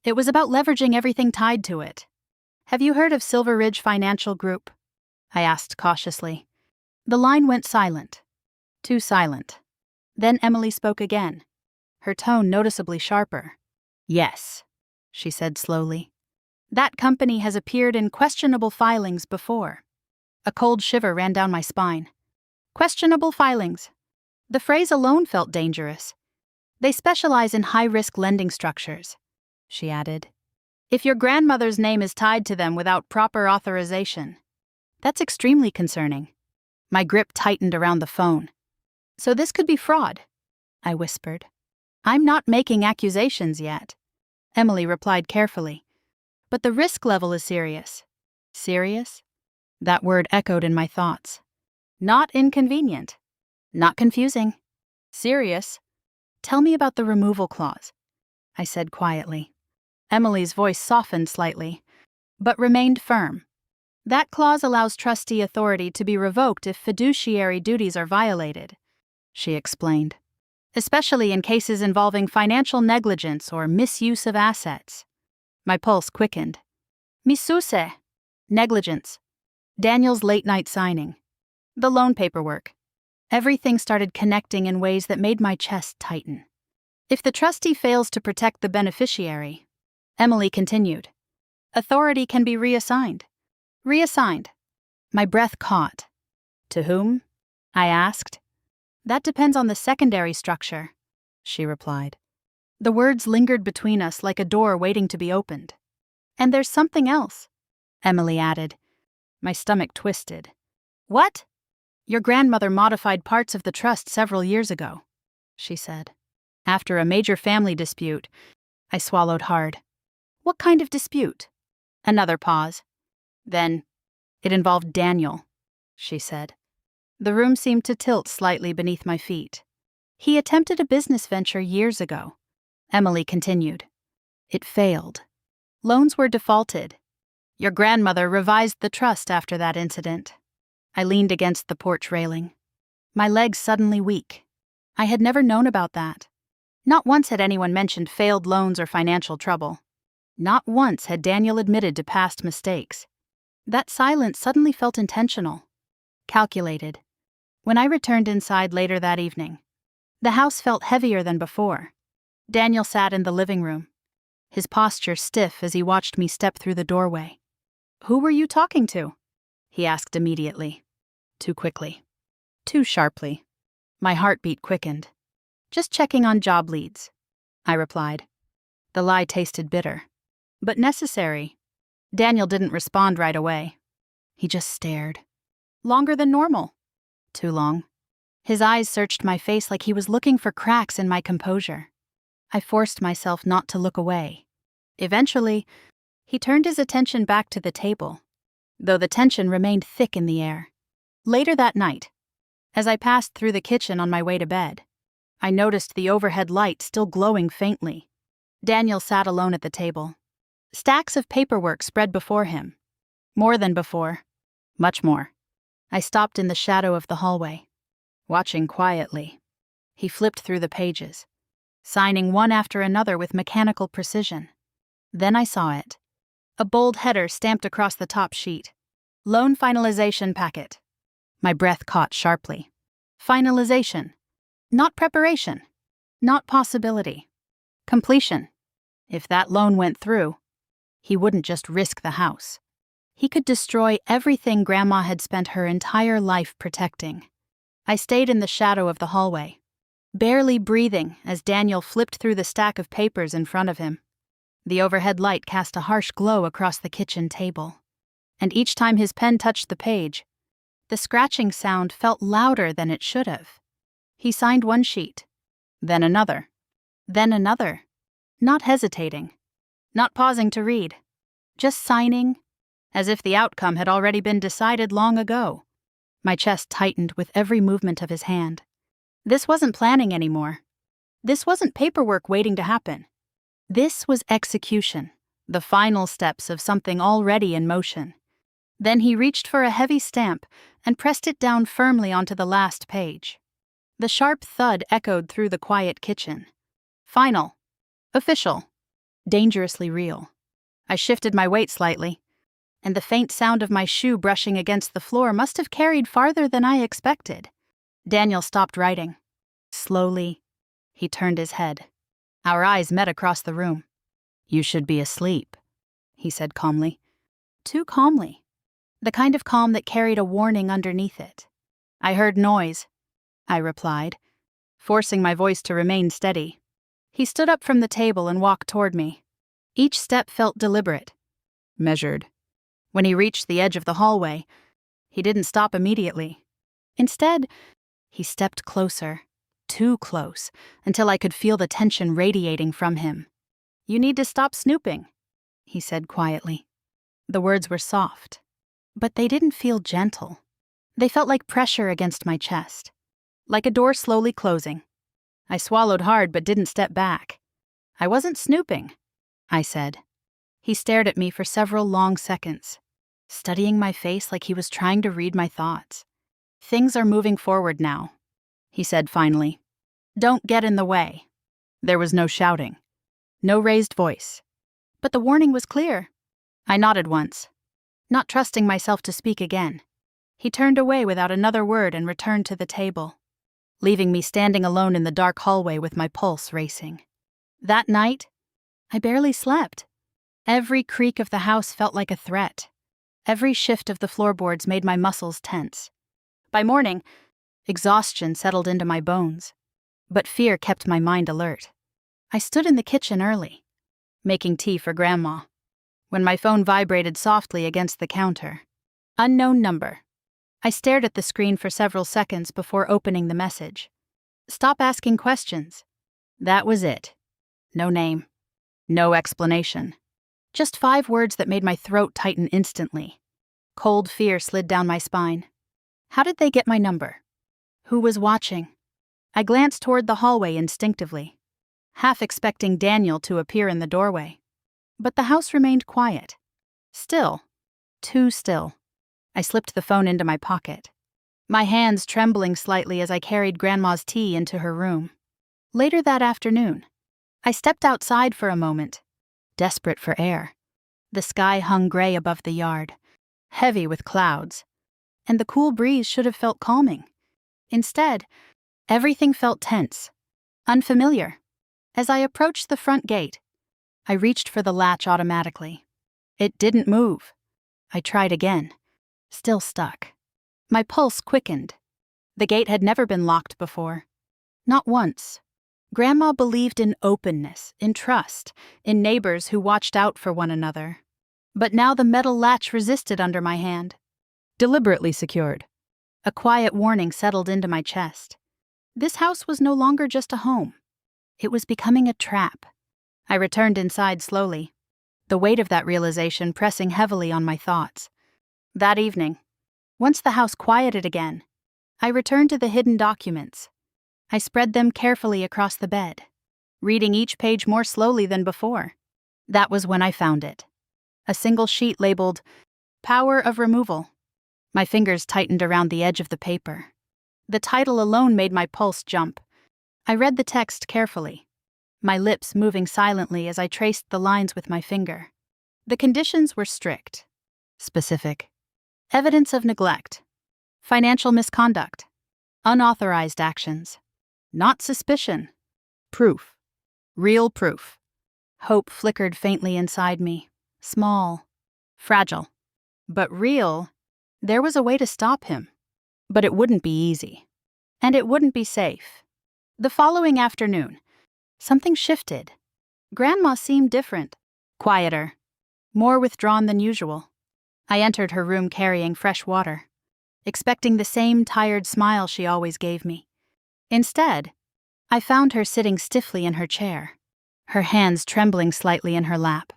It was about leveraging everything tied to it. Have you heard of Silver Ridge Financial Group? I asked cautiously. The line went silent. Too silent. Then Emily spoke again, her tone noticeably sharper. Yes, she said slowly. That company has appeared in questionable filings before. A cold shiver ran down my spine. Questionable filings. The phrase alone felt dangerous. They specialize in high-risk lending structures, she added. If your grandmother's name is tied to them without proper authorization, that's extremely concerning. My grip tightened around the phone. So this could be fraud, I whispered. I'm not making accusations yet, Emily replied carefully. But the risk level is serious. Serious? That word echoed in my thoughts. Not inconvenient. Not confusing. Serious. Tell me about the removal clause, I said quietly. Emily's voice softened slightly, but remained firm. That clause allows trustee authority to be revoked if fiduciary duties are violated, she explained, especially in cases involving financial negligence or misuse of assets. My pulse quickened. Misuse. Negligence. Daniel's late-night signing. The loan paperwork. Everything started connecting in ways that made my chest tighten. If the trustee fails to protect the beneficiary, Emily continued, authority can be reassigned. Reassigned. My breath caught. To whom? I asked. That depends on the secondary structure, she replied. The words lingered between us like a door waiting to be opened. And there's something else, Emily added. My stomach twisted. What? Your grandmother modified parts of the trust several years ago, she said. After a major family dispute, I swallowed hard. What kind of dispute? Another pause. Then, it involved Daniel, she said. The room seemed to tilt slightly beneath my feet. He attempted a business venture years ago, Emily continued. It failed. Loans were defaulted. Your grandmother revised the trust after that incident. I leaned against the porch railing. My legs suddenly weak. I had never known about that. Not once had anyone mentioned failed loans or financial trouble. Not once had Daniel admitted to past mistakes. That silence suddenly felt intentional, calculated. When I returned inside later that evening, the house felt heavier than before. Daniel sat in the living room, his posture stiff as he watched me step through the doorway. Who were you talking to? He asked immediately. Too quickly. Too sharply. My heartbeat quickened. Just checking on job leads, I replied. The lie tasted bitter, but necessary. Daniel didn't respond right away. He just stared. Longer than normal. Too long. His eyes searched my face like he was looking for cracks in my composure. I forced myself not to look away. Eventually, he turned his attention back to the table, though the tension remained thick in the air. Later that night, as I passed through the kitchen on my way to bed, I noticed the overhead light still glowing faintly. Daniel sat alone at the table. Stacks of paperwork spread before him. More than before. Much more. I stopped in the shadow of the hallway, watching quietly. He flipped through the pages, signing one after another with mechanical precision. Then I saw it. A bold header stamped across the top sheet. Loan finalization packet. My breath caught sharply. Finalization. Not preparation. Not possibility. Completion. If that loan went through, he wouldn't just risk the house. He could destroy everything Grandma had spent her entire life protecting. I stayed in the shadow of the hallway, barely breathing as Daniel flipped through the stack of papers in front of him. The overhead light cast a harsh glow across the kitchen table, and each time his pen touched the page, the scratching sound felt louder than it should have. He signed one sheet, then another, not hesitating, not pausing to read, just signing, as if the outcome had already been decided long ago. My chest tightened with every movement of his hand. This wasn't planning anymore. This wasn't paperwork waiting to happen. This was execution, the final steps of something already in motion. Then he reached for a heavy stamp and pressed it down firmly onto the last page. The sharp thud echoed through the quiet kitchen. Final. Official. Dangerously real. I shifted my weight slightly, and the faint sound of my shoe brushing against the floor must have carried farther than I expected. Daniel stopped writing. Slowly, he turned his head. Our eyes met across the room. You should be asleep, he said calmly. Too calmly. The kind of calm that carried a warning underneath it. I heard noise, I replied, forcing my voice to remain steady. He stood up from the table and walked toward me. Each step felt deliberate, measured. When he reached the edge of the hallway, he didn't stop immediately. Instead, he stepped closer, too close, until I could feel the tension radiating from him. You need to stop snooping, he said quietly. The words were soft, but they didn't feel gentle. They felt like pressure against my chest, like a door slowly closing. I swallowed hard but didn't step back. I wasn't snooping, I said. He stared at me for several long seconds, studying my face like he was trying to read my thoughts. Things are moving forward now, he said finally. Don't get in the way. There was no shouting, no raised voice. But the warning was clear. I nodded once, not trusting myself to speak again. He turned away without another word and returned to the table, leaving me standing alone in the dark hallway with my pulse racing. That night, I barely slept. Every creak of the house felt like a threat. Every shift of the floorboards made my muscles tense. By morning, exhaustion settled into my bones, but fear kept my mind alert. I stood in the kitchen early, making tea for Grandma, when my phone vibrated softly against the counter. Unknown number. I stared at the screen for several seconds before opening the message. Stop asking questions. That was it. No name. No explanation. Just 5 words that made my throat tighten instantly. Cold fear slid down my spine. How did they get my number? Who was watching? I glanced toward the hallway instinctively, half expecting Daniel to appear in the doorway. But the house remained quiet. Still. Too still. I slipped the phone into my pocket, my hands trembling slightly as I carried Grandma's tea into her room. Later that afternoon, I stepped outside for a moment, desperate for air. The sky hung gray above the yard, heavy with clouds, and the cool breeze should have felt calming. Instead, everything felt tense, unfamiliar. As I approached the front gate, I reached for the latch automatically. It didn't move. I tried again. Still stuck. My pulse quickened. The gate had never been locked before. Not once. Grandma believed in openness, in trust, in neighbors who watched out for one another. But now the metal latch resisted under my hand. Deliberately secured. A quiet warning settled into my chest. This house was no longer just a home. It was becoming a trap. I returned inside slowly, the weight of that realization pressing heavily on my thoughts. That evening, once the house quieted again, I returned to the hidden documents. I spread them carefully across the bed, reading each page more slowly than before. That was when I found it. A single sheet labeled, Power of Removal. My fingers tightened around the edge of the paper. The title alone made my pulse jump. I read the text carefully, my lips moving silently as I traced the lines with my finger. The conditions were strict, specific. Evidence of neglect, financial misconduct, unauthorized actions, not suspicion, proof, real proof. Hope flickered faintly inside me, small, fragile, but real. There was a way to stop him, but it wouldn't be easy, and it wouldn't be safe. The following afternoon, something shifted. Grandma seemed different, quieter, more withdrawn than usual. I entered her room carrying fresh water, expecting the same tired smile she always gave me. Instead, I found her sitting stiffly in her chair, her hands trembling slightly in her lap.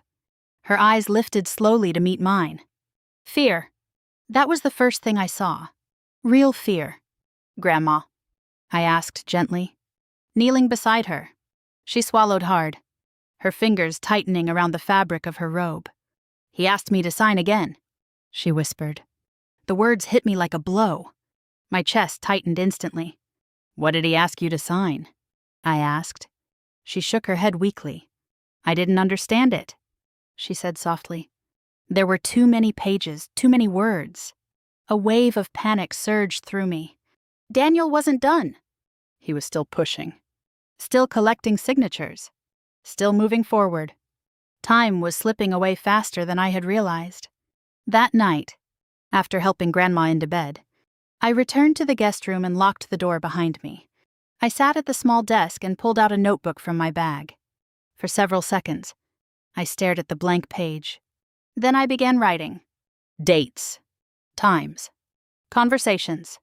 Her eyes lifted slowly to meet mine. Fear. That was the first thing I saw. Real fear. "Grandma?" I asked gently, kneeling beside her. She swallowed hard, her fingers tightening around the fabric of her robe. "He asked me to sign again," she whispered. The words hit me like a blow. My chest tightened instantly. "What did he ask you to sign?" I asked. She shook her head weakly. "I didn't understand it," she said softly. There were too many pages, too many words. A wave of panic surged through me. Daniel wasn't done. He was still pushing, still collecting signatures, still moving forward. Time was slipping away faster than I had realized. That night, after helping Grandma into bed, I returned to the guest room and locked the door behind me. I sat at the small desk and pulled out a notebook from my bag. For several seconds, I stared at the blank page. Then I began writing. Dates, times, conversations,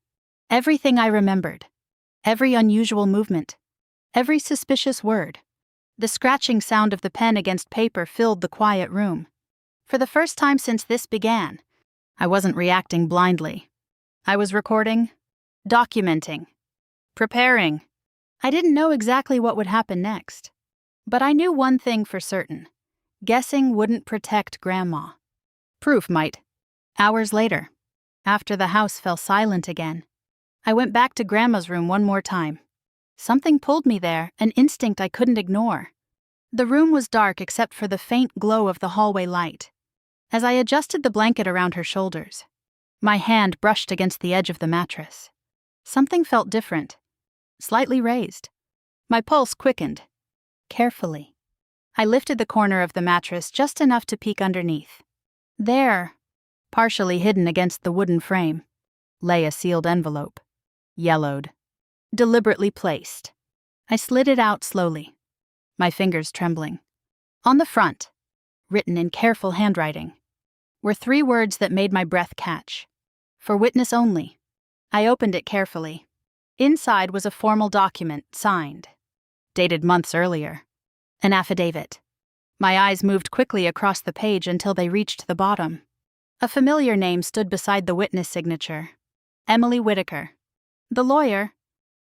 everything I remembered, every unusual movement, every suspicious word. The scratching sound of the pen against paper filled the quiet room. For the first time since this began, I wasn't reacting blindly. I was recording, documenting, preparing. I didn't know exactly what would happen next, but I knew one thing for certain. Guessing wouldn't protect Grandma. Proof might. Hours later, after the house fell silent again, I went back to Grandma's room one more time. Something pulled me there, an instinct I couldn't ignore. The room was dark except for the faint glow of the hallway light. As I adjusted the blanket around her shoulders, my hand brushed against the edge of the mattress. Something felt different, slightly raised. My pulse quickened. Carefully, I lifted the corner of the mattress just enough to peek underneath. There, partially hidden against the wooden frame, lay a sealed envelope. Yellowed. Deliberately placed. I slid it out slowly, my fingers trembling. On the front, written in careful handwriting, were 3 words that made my breath catch. For witness only. I opened it carefully. Inside was a formal document, signed. Dated months earlier. An affidavit. My eyes moved quickly across the page until they reached the bottom. A familiar name stood beside the witness signature. Emily Whitaker. The lawyer.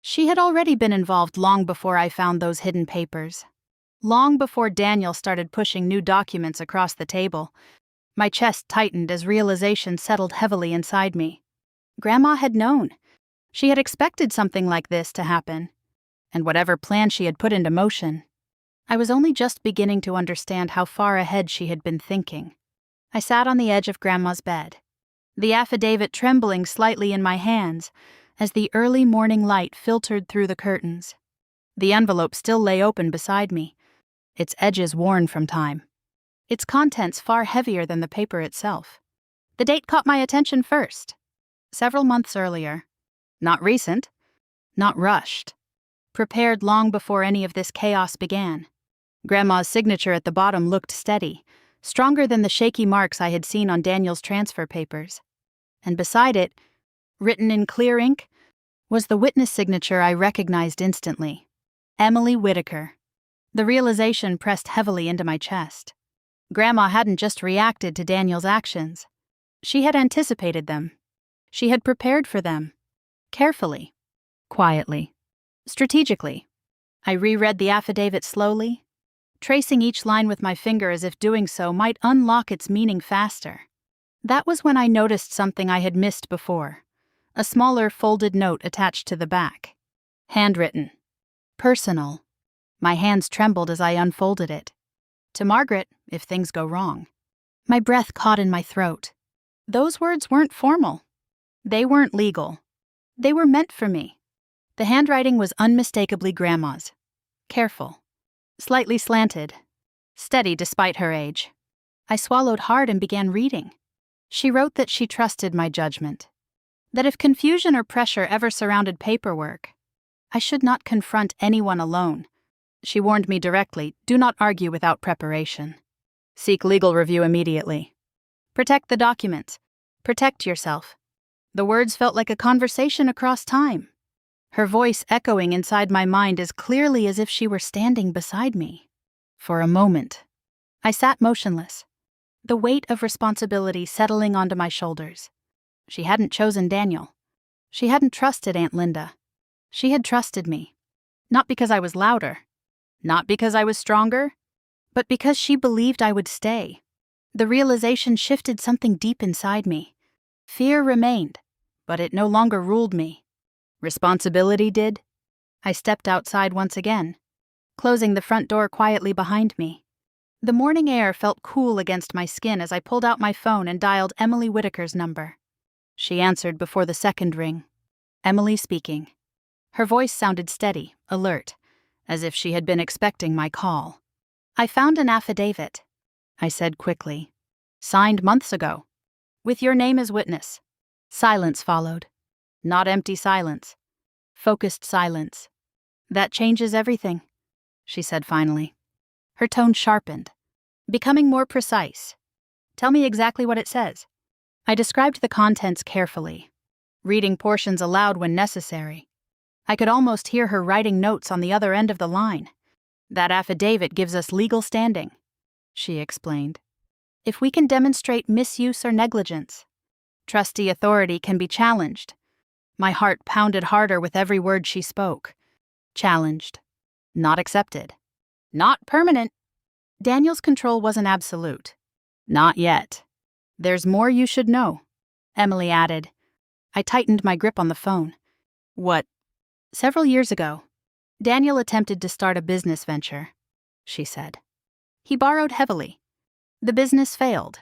She had already been involved long before I found those hidden papers. Long before Daniel started pushing new documents across the table. My chest tightened as realization settled heavily inside me. Grandma had known. She had expected something like this to happen. And whatever plan she had put into motion, I was only just beginning to understand how far ahead she had been thinking. I sat on the edge of Grandma's bed, the affidavit trembling slightly in my hands as the early morning light filtered through the curtains. The envelope still lay open beside me, its edges worn from time, its contents far heavier than the paper itself. The date caught my attention first. Several months earlier. Not recent, not rushed. Prepared long before any of this chaos began. Grandma's signature at the bottom looked steady, stronger than the shaky marks I had seen on Daniel's transfer papers. And beside it, written in clear ink, was the witness signature I recognized instantly. Emily Whitaker. The realization pressed heavily into my chest. Grandma hadn't just reacted to Daniel's actions. She had anticipated them. She had prepared for them. Carefully. Quietly. Strategically. I reread the affidavit slowly, tracing each line with my finger as if doing so might unlock its meaning faster. That was when I noticed something I had missed before. A smaller folded note attached to the back. Handwritten. Personal. My hands trembled as I unfolded it. To Margaret, if things go wrong. My breath caught in my throat. Those words weren't formal. They weren't legal. They were meant for me. The handwriting was unmistakably Grandma's. Careful. Slightly slanted. Steady despite her age. I swallowed hard and began reading. She wrote that she trusted my judgment. That if confusion or pressure ever surrounded paperwork, I should not confront anyone alone. She warned me directly, do not argue without preparation. Seek legal review immediately. Protect the documents. Protect yourself. The words felt like a conversation across time. Her voice echoing inside my mind as clearly as if she were standing beside me. For a moment, I sat motionless, the weight of responsibility settling onto my shoulders. She hadn't chosen Daniel. She hadn't trusted Aunt Linda. She had trusted me. Not because I was louder. Not because I was stronger. But because she believed I would stay. The realization shifted something deep inside me. Fear remained, but it no longer ruled me. Responsibility did. I stepped outside once again, closing the front door quietly behind me. The morning air felt cool against my skin as I pulled out my phone and dialed Emily Whitaker's number. She answered before the second ring. Emily speaking. Her voice sounded steady, alert, as if she had been expecting my call. I found an affidavit, I said quickly. Signed months ago. With your name as witness. Silence followed. Not empty silence. Focused silence. That changes everything, she said finally. Her tone sharpened, becoming more precise. Tell me exactly what it says. I described the contents carefully, reading portions aloud when necessary. I could almost hear her writing notes on the other end of the line. That affidavit gives us legal standing, she explained. If we can demonstrate misuse or negligence, trustee authority can be challenged. My heart pounded harder with every word she spoke. Challenged. Not accepted. Not permanent. Daniel's control wasn't absolute. Not yet. There's more you should know, Emily added. I tightened my grip on the phone. What? Several years ago, Daniel attempted to start a business venture, she said. He borrowed heavily. The business failed.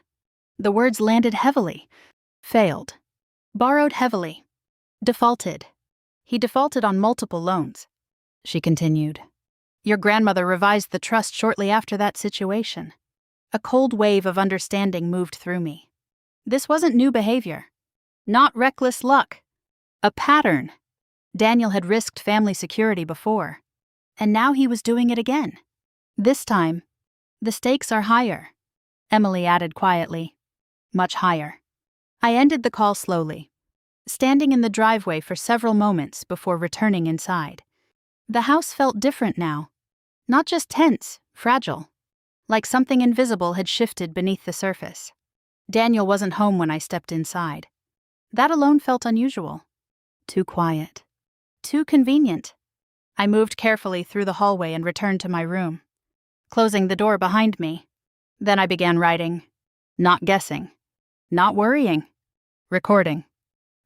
The words landed heavily. Failed. Borrowed heavily. Defaulted. He defaulted on multiple loans, she continued. Your grandmother revised the trust shortly after that situation. A cold wave of understanding moved through me. This wasn't new behavior. Not reckless luck. A pattern. Daniel had risked family security before, and now he was doing it again. This time, the stakes are higher, Emily added quietly. Much higher. I ended the call slowly, standing in the driveway for several moments before returning inside. The house felt different now. Not just tense, fragile. Like something invisible had shifted beneath the surface. Daniel wasn't home when I stepped inside. That alone felt unusual. Too quiet. Too convenient. I moved carefully through the hallway and returned to my room, closing the door behind me. Then I began writing. Not guessing. Not worrying. Recording.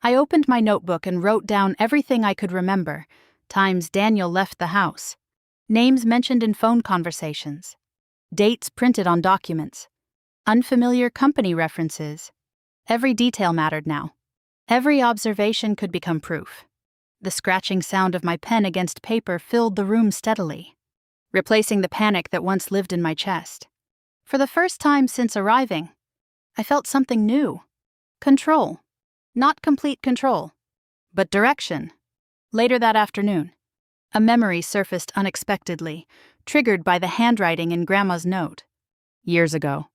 I opened my notebook and wrote down everything I could remember. Times Daniel left the house. Names mentioned in phone conversations. Dates printed on documents. Unfamiliar company references. Every detail mattered now. Every observation could become proof. The scratching sound of my pen against paper filled the room steadily, replacing the panic that once lived in my chest. For the first time since arriving, I felt something new. Control. Not complete control, but direction. Later that afternoon, a memory surfaced unexpectedly, triggered by the handwriting in Grandma's note. Years ago,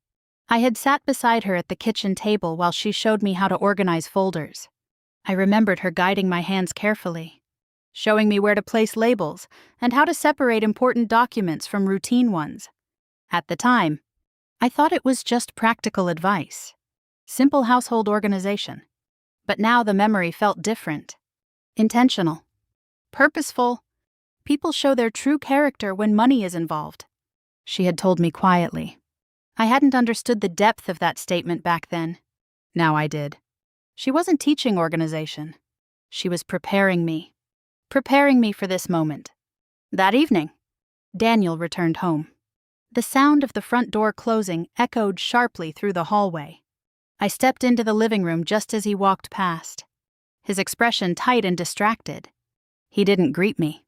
I had sat beside her at the kitchen table while she showed me how to organize folders. I remembered her guiding my hands carefully, showing me where to place labels and how to separate important documents from routine ones. At the time, I thought it was just practical advice, simple household organization. But now the memory felt different, intentional, purposeful. People show their true character when money is involved, she had told me quietly. I hadn't understood the depth of that statement back then. Now I did. She wasn't teaching organization. She was preparing me for this moment. That evening, Daniel returned home. The sound of the front door closing echoed sharply through the hallway. I stepped into the living room just as he walked past, his expression tight and distracted. He didn't greet me,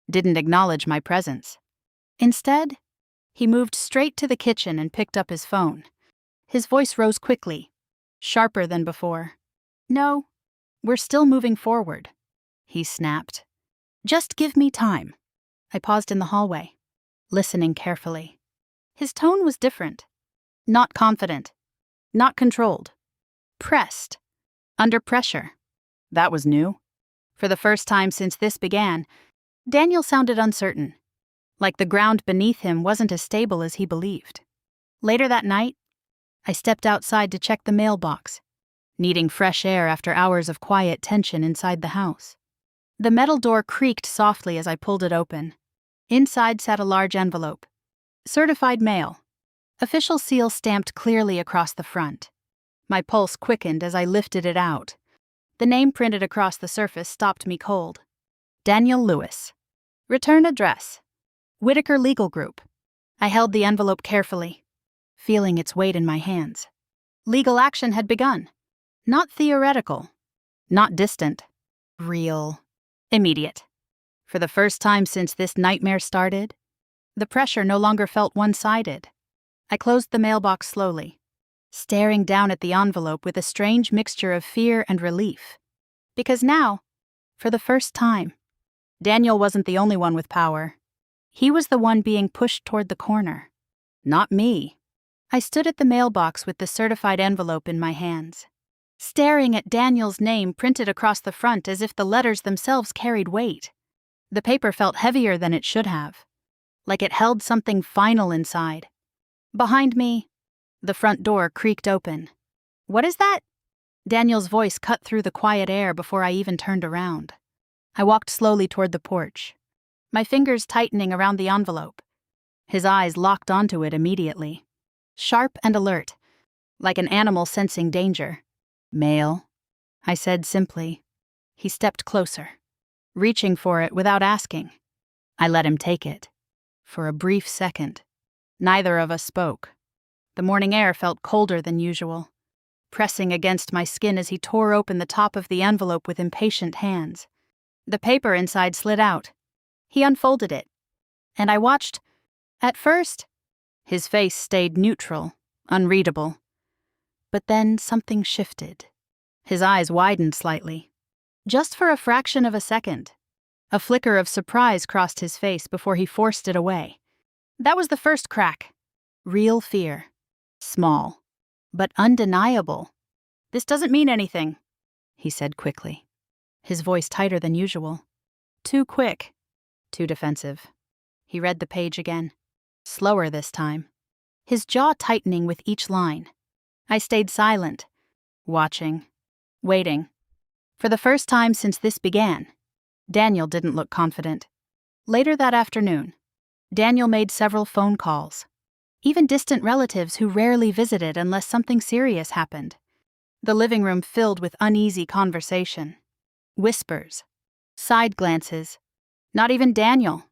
didn't acknowledge my presence. Instead, he moved straight to the kitchen and picked up his phone. His voice rose quickly, sharper than before. No, we're still moving forward, he snapped. Just give me time. I paused in the hallway, listening carefully. His tone was different. Not confident. Not controlled. Pressed. Under pressure. That was new. For the first time since this began, Daniel sounded uncertain, like the ground beneath him wasn't as stable as he believed. Later that night, I stepped outside to check the mailbox, needing fresh air after hours of quiet tension inside the house. The metal door creaked softly as I pulled it open. Inside sat a large envelope. Certified mail. Official seal stamped clearly across the front. My pulse quickened as I lifted it out. The name printed across the surface stopped me cold. Daniel Lewis. Return address. Whitaker Legal Group. I held the envelope carefully, feeling its weight in my hands. Legal action had begun. Not theoretical. Not distant. Real. Immediate. For the first time since this nightmare started, the pressure no longer felt one-sided. I closed the mailbox slowly, staring down at the envelope with a strange mixture of fear and relief. Because now, for the first time, Daniel wasn't the only one with power. He was the one being pushed toward the corner. Not me. I stood at the mailbox with the certified envelope in my hands, staring at Daniel's name printed across the front as if the letters themselves carried weight. The paper felt heavier than it should have, like it held something final inside. Behind me, the front door creaked open. "What is that?" Daniel's voice cut through the quiet air before I even turned around. I walked slowly toward the porch, my fingers tightening around the envelope. His eyes locked onto it immediately, sharp and alert, like an animal sensing danger. "Mail," I said simply. He stepped closer, reaching for it without asking. I let him take it. For a brief second, neither of us spoke. The morning air felt colder than usual, pressing against my skin as he tore open the top of the envelope with impatient hands. The paper inside slid out. He unfolded it, and I watched. At first, his face stayed neutral, unreadable. But then something shifted. His eyes widened slightly. Just for a fraction of a second. A flicker of surprise crossed his face before he forced it away. That was the first crack. Real fear. Small, but undeniable. "This doesn't mean anything," he said quickly, his voice tighter than usual. Too quick. Too defensive. He read the page again, slower this time, his jaw tightening with each line. I stayed silent, watching, waiting. For the first time since this began, Daniel didn't look confident. Later that afternoon, Daniel made several phone calls, even distant relatives who rarely visited unless something serious happened. The living room filled with uneasy conversation, whispers, side glances. Not even Daniel.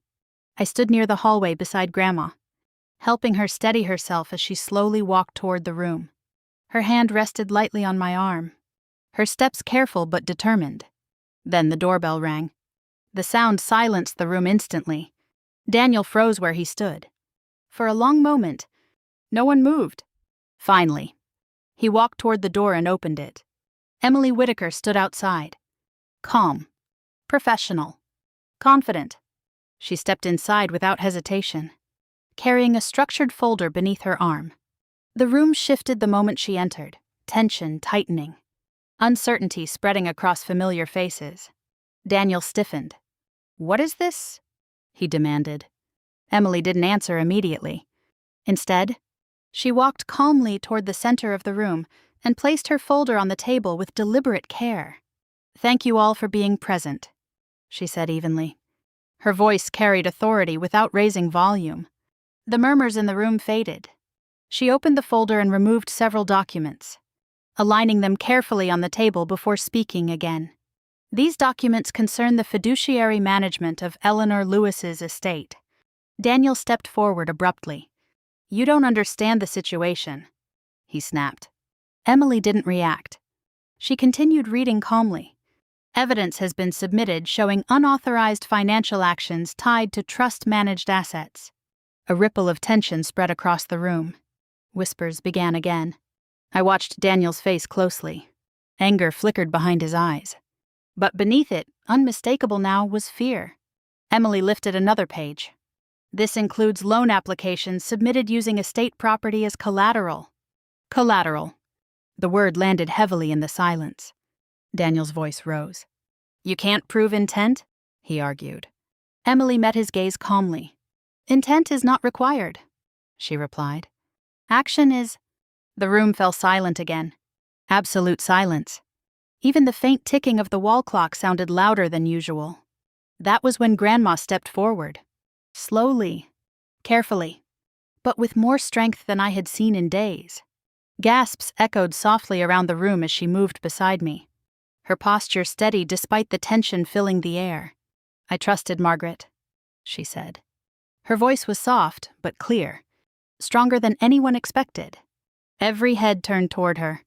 I stood near the hallway beside Grandma, helping her steady herself as she slowly walked toward the room. Her hand rested lightly on my arm, her steps careful but determined. Then the doorbell rang. The sound silenced the room instantly. Daniel froze where he stood. For a long moment, no one moved. Finally, he walked toward the door and opened it. Emily Whitaker stood outside. Calm. Professional. Confident. She stepped inside without hesitation, carrying a structured folder beneath her arm. The room shifted the moment she entered, tension tightening, uncertainty spreading across familiar faces. Daniel stiffened. "What is this?" he demanded. Emily didn't answer immediately. Instead, she walked calmly toward the center of the room and placed her folder on the table with deliberate care. "Thank you all for being present," she said evenly. Her voice carried authority without raising volume. The murmurs in the room faded. She opened the folder and removed several documents, aligning them carefully on the table before speaking again. These documents concern the fiduciary management of Eleanor Lewis's estate. Daniel stepped forward abruptly. "You don't understand the situation," he snapped. Emily didn't react. She continued reading calmly. "Evidence has been submitted showing unauthorized financial actions tied to trust-managed assets." A ripple of tension spread across the room. Whispers began again. I watched Daniel's face closely. Anger flickered behind his eyes. But beneath it, unmistakable now, was fear. Emily lifted another page. This includes loan applications submitted using estate property as collateral. Collateral. The word landed heavily in the silence. Daniel's voice rose. You can't prove intent? He argued. Emily met his gaze calmly. Intent is not required, she replied. Action is. The room fell silent again. Absolute silence. Even the faint ticking of the wall clock sounded louder than usual. That was when Grandma stepped forward. Slowly, carefully, but with more strength than I had seen in days. Gasps echoed softly around the room as she moved beside me, her posture steady despite the tension filling the air. I trusted Margaret, she said. Her voice was soft, but clear, stronger than anyone expected. Every head turned toward her.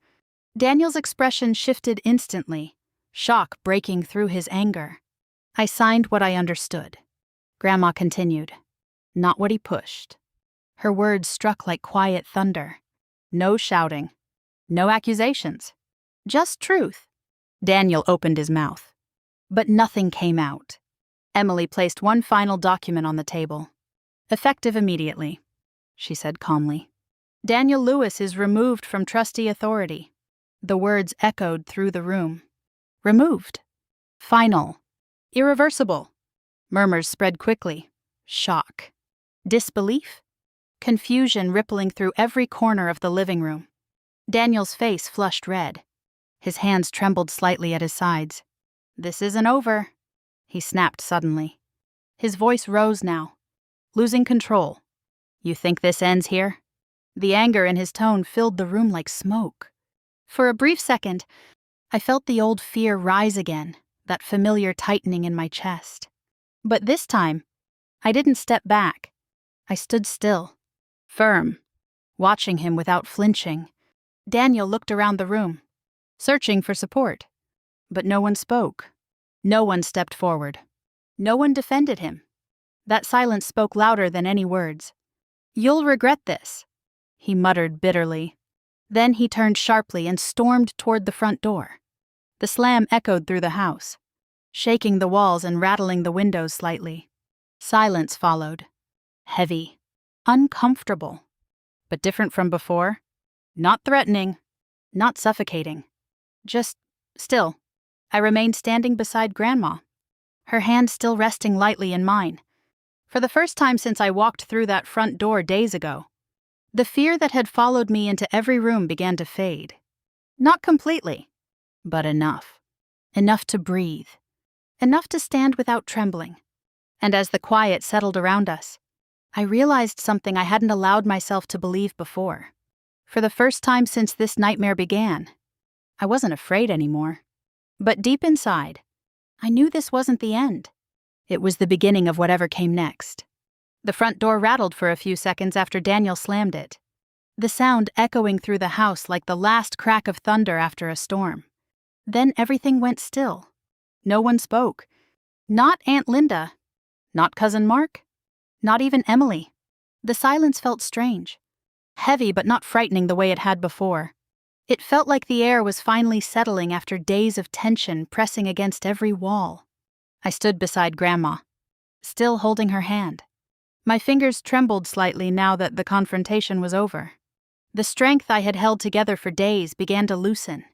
Daniel's expression shifted instantly, shock breaking through his anger. I signed what I understood. Grandma continued. Not what he pushed. Her words struck like quiet thunder. No shouting. No accusations. Just truth. Daniel opened his mouth. But nothing came out. Emily placed one final document on the table. Effective immediately, she said calmly. Daniel Lewis is removed from trustee authority. The words echoed through the room. Removed. Final. Irreversible. Murmurs spread quickly. Shock. Disbelief. Confusion rippling through every corner of the living room. Daniel's face flushed red. His hands trembled slightly at his sides. This isn't over, he snapped suddenly. His voice rose now, losing control. You think this ends here? The anger in his tone filled the room like smoke. For a brief second, I felt the old fear rise again, that familiar tightening in my chest. But this time, I didn't step back. I stood still, firm, watching him without flinching. Daniel looked around the room, searching for support. But no one spoke. No one stepped forward. No one defended him. That silence spoke louder than any words. You'll regret this, he muttered bitterly. Then he turned sharply and stormed toward the front door. The slam echoed through the house, shaking the walls and rattling the windows slightly. Silence followed. Heavy. Uncomfortable. But different from before. Not threatening. Not suffocating. Just still. I remained standing beside Grandma, her hand still resting lightly in mine. For the first time since I walked through that front door days ago, the fear that had followed me into every room began to fade. Not completely, but enough. Enough to breathe. Enough to stand without trembling. And as the quiet settled around us, I realized something I hadn't allowed myself to believe before. For the first time since this nightmare began, I wasn't afraid anymore. But deep inside, I knew this wasn't the end. It was the beginning of whatever came next. The front door rattled for a few seconds after Daniel slammed it, the sound echoing through the house like the last crack of thunder after a storm. Then everything went still. No one spoke. Not Aunt Linda. Not Cousin Mark. Not even Emily. The silence felt strange. Heavy but not frightening the way it had before. It felt like the air was finally settling after days of tension pressing against every wall. I stood beside Grandma, still holding her hand. My fingers trembled slightly now that the confrontation was over. The strength I had held together for days began to loosen,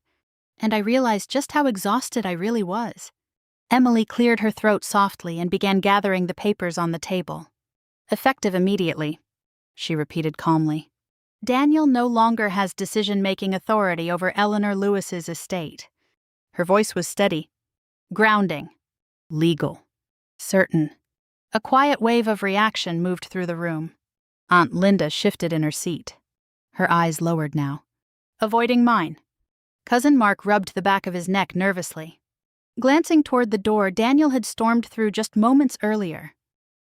and I realized just how exhausted I really was. Emily cleared her throat softly and began gathering the papers on the table. Effective immediately, she repeated calmly. Daniel no longer has decision-making authority over Eleanor Lewis's estate. Her voice was steady, grounding, legal, certain. A quiet wave of reaction moved through the room. Aunt Linda shifted in her seat, her eyes lowered now, avoiding mine. Cousin Mark rubbed the back of his neck nervously. Glancing toward the door Daniel had stormed through just moments earlier.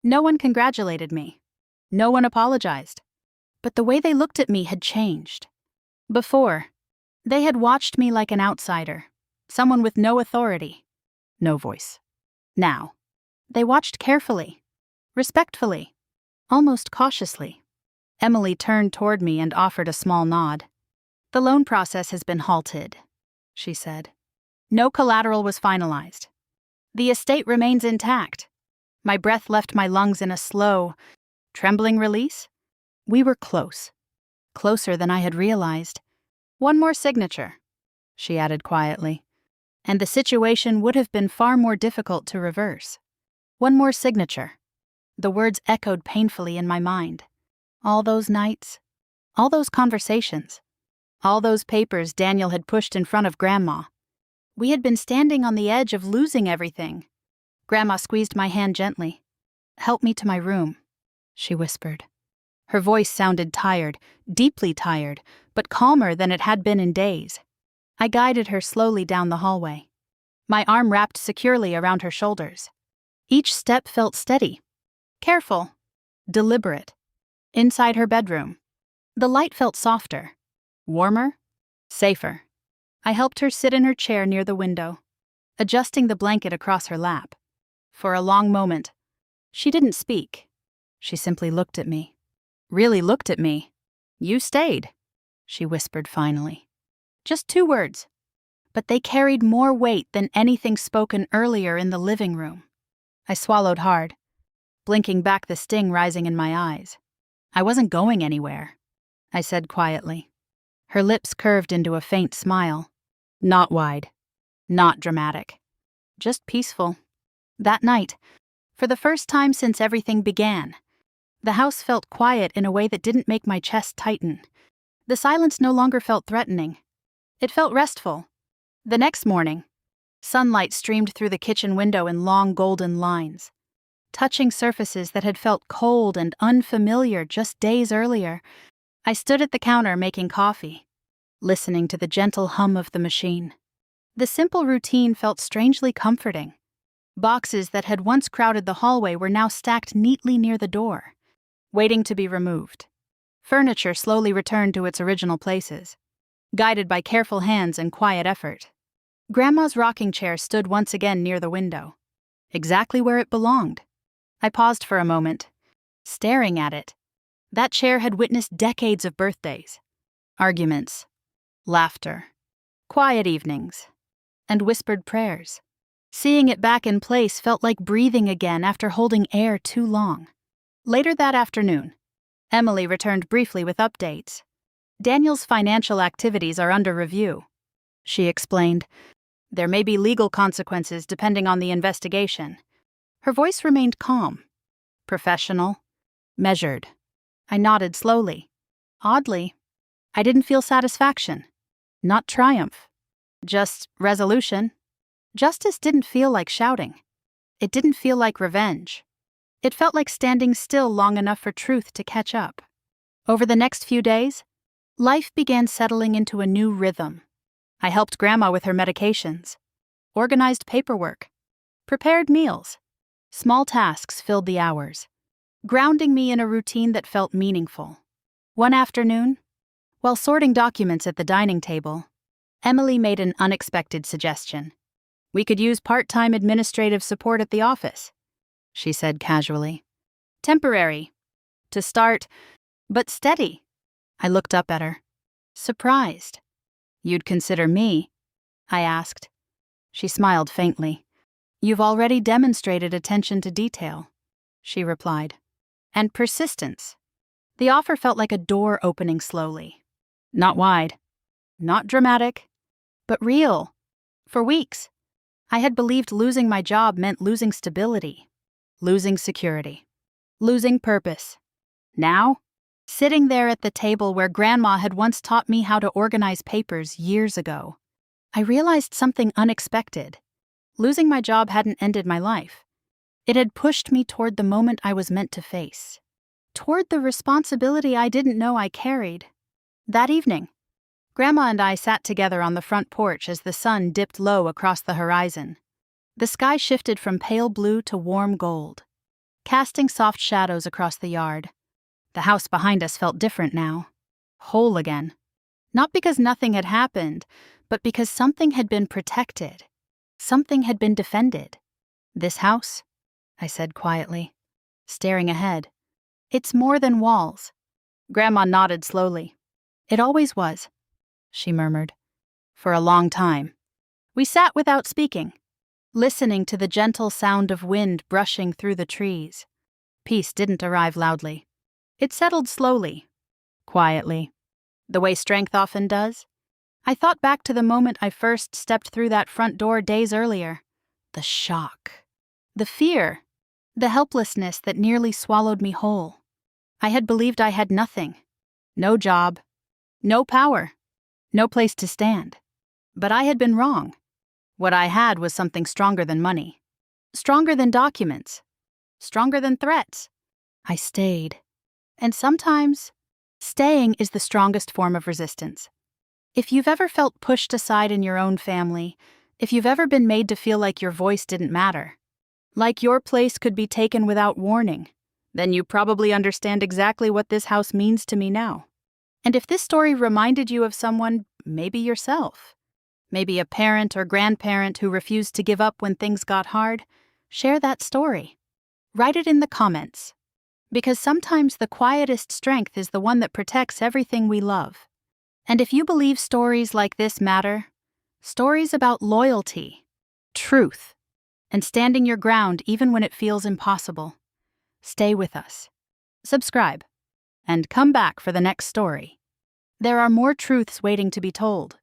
No one congratulated me. No one apologized. But the way they looked at me had changed. Before, they had watched me like an outsider, someone with no authority, no voice. Now, they watched carefully, respectfully, almost cautiously. Emily turned toward me and offered a small nod. The loan process has been halted, she said. No collateral was finalized. The estate remains intact. My breath left my lungs in a slow, trembling release. We were close. Closer than I had realized. One more signature, she added quietly, and the situation would have been far more difficult to reverse. One more signature. The words echoed painfully in my mind. All those nights, all those conversations, all those papers Daniel had pushed in front of Grandma. We had been standing on the edge of losing everything. Grandma squeezed my hand gently. "Help me to my room," she whispered. Her voice sounded tired, deeply tired, but calmer than it had been in days. I guided her slowly down the hallway, my arm wrapped securely around her shoulders. Each step felt steady, careful, deliberate. Inside her bedroom, the light felt softer, warmer, safer. I helped her sit in her chair near the window, adjusting the blanket across her lap. For a long moment, she didn't speak. She simply looked at me. Really looked at me. "You stayed," she whispered finally. Just 2 words, but they carried more weight than anything spoken earlier in the living room. I swallowed hard, blinking back the sting rising in my eyes. "I wasn't going anywhere," I said quietly. Her lips curved into a faint smile. Not wide, not dramatic, just peaceful. That night, for the first time since everything began, the house felt quiet in a way that didn't make my chest tighten. The silence no longer felt threatening. It felt restful. The next morning, sunlight streamed through the kitchen window in long golden lines, touching surfaces that had felt cold and unfamiliar just days earlier. I stood at the counter making coffee, listening to the gentle hum of the machine. The simple routine felt strangely comforting. Boxes that had once crowded the hallway were now stacked neatly near the door, waiting to be removed. Furniture slowly returned to its original places, guided by careful hands and quiet effort. Grandma's rocking chair stood once again near the window, exactly where it belonged. I paused for a moment, staring at it. That chair had witnessed decades of birthdays, arguments, laughter, quiet evenings, and whispered prayers. Seeing it back in place felt like breathing again after holding air too long. Later that afternoon, Emily returned briefly with updates. "Daniel's financial activities are under review," she explained. "There may be legal consequences depending on the investigation." Her voice remained calm, professional, measured. I nodded slowly. Oddly, I didn't feel satisfaction, not triumph, just resolution. Justice didn't feel like shouting. It didn't feel like revenge. It felt like standing still long enough for truth to catch up. Over the next few days, life began settling into a new rhythm. I helped Grandma with her medications, organized paperwork, prepared meals. Small tasks filled the hours, grounding me in a routine that felt meaningful. One afternoon, while sorting documents at the dining table, Emily made an unexpected suggestion. "We could use part-time administrative support at the office," she said casually. "Temporary. To start, but steady." I looked up at her, surprised. "You'd consider me?" I asked. She smiled faintly. "You've already demonstrated attention to detail," she replied. "And persistence." The offer felt like a door opening slowly. Not wide, not dramatic, but real. For weeks, I had believed losing my job meant losing stability, losing security, losing purpose. Now, sitting there at the table where Grandma had once taught me how to organize papers years ago, I realized something unexpected. Losing my job hadn't ended my life. It had pushed me toward the moment I was meant to face, toward the responsibility I didn't know I carried. That evening, Grandma and I sat together on the front porch as the sun dipped low across the horizon. The sky shifted from pale blue to warm gold, casting soft shadows across the yard. The house behind us felt different now, whole again. Not because nothing had happened, but because something had been protected. Something had been defended. "This house," I said quietly, staring ahead. "It's more than walls." Grandma nodded slowly. "It always was," she murmured. "For a long time." We sat without speaking, listening to the gentle sound of wind brushing through the trees. Peace didn't arrive loudly. It settled slowly, quietly, the way strength often does. I thought back to the moment I first stepped through that front door days earlier. The shock, the fear, the helplessness that nearly swallowed me whole. I had believed I had nothing. No job, no power, no place to stand. But I had been wrong. What I had was something stronger than money, stronger than documents, stronger than threats. I stayed. And sometimes, staying is the strongest form of resistance. If you've ever felt pushed aside in your own family, if you've ever been made to feel like your voice didn't matter, like your place could be taken without warning, then you probably understand exactly what this house means to me now. And if this story reminded you of someone, maybe yourself, maybe a parent or grandparent who refused to give up when things got hard, share that story. Write it in the comments. Because sometimes the quietest strength is the one that protects everything we love. And if you believe stories like this matter, stories about loyalty, truth, and standing your ground even when it feels impossible, stay with us. Subscribe, and come back for the next story. There are more truths waiting to be told.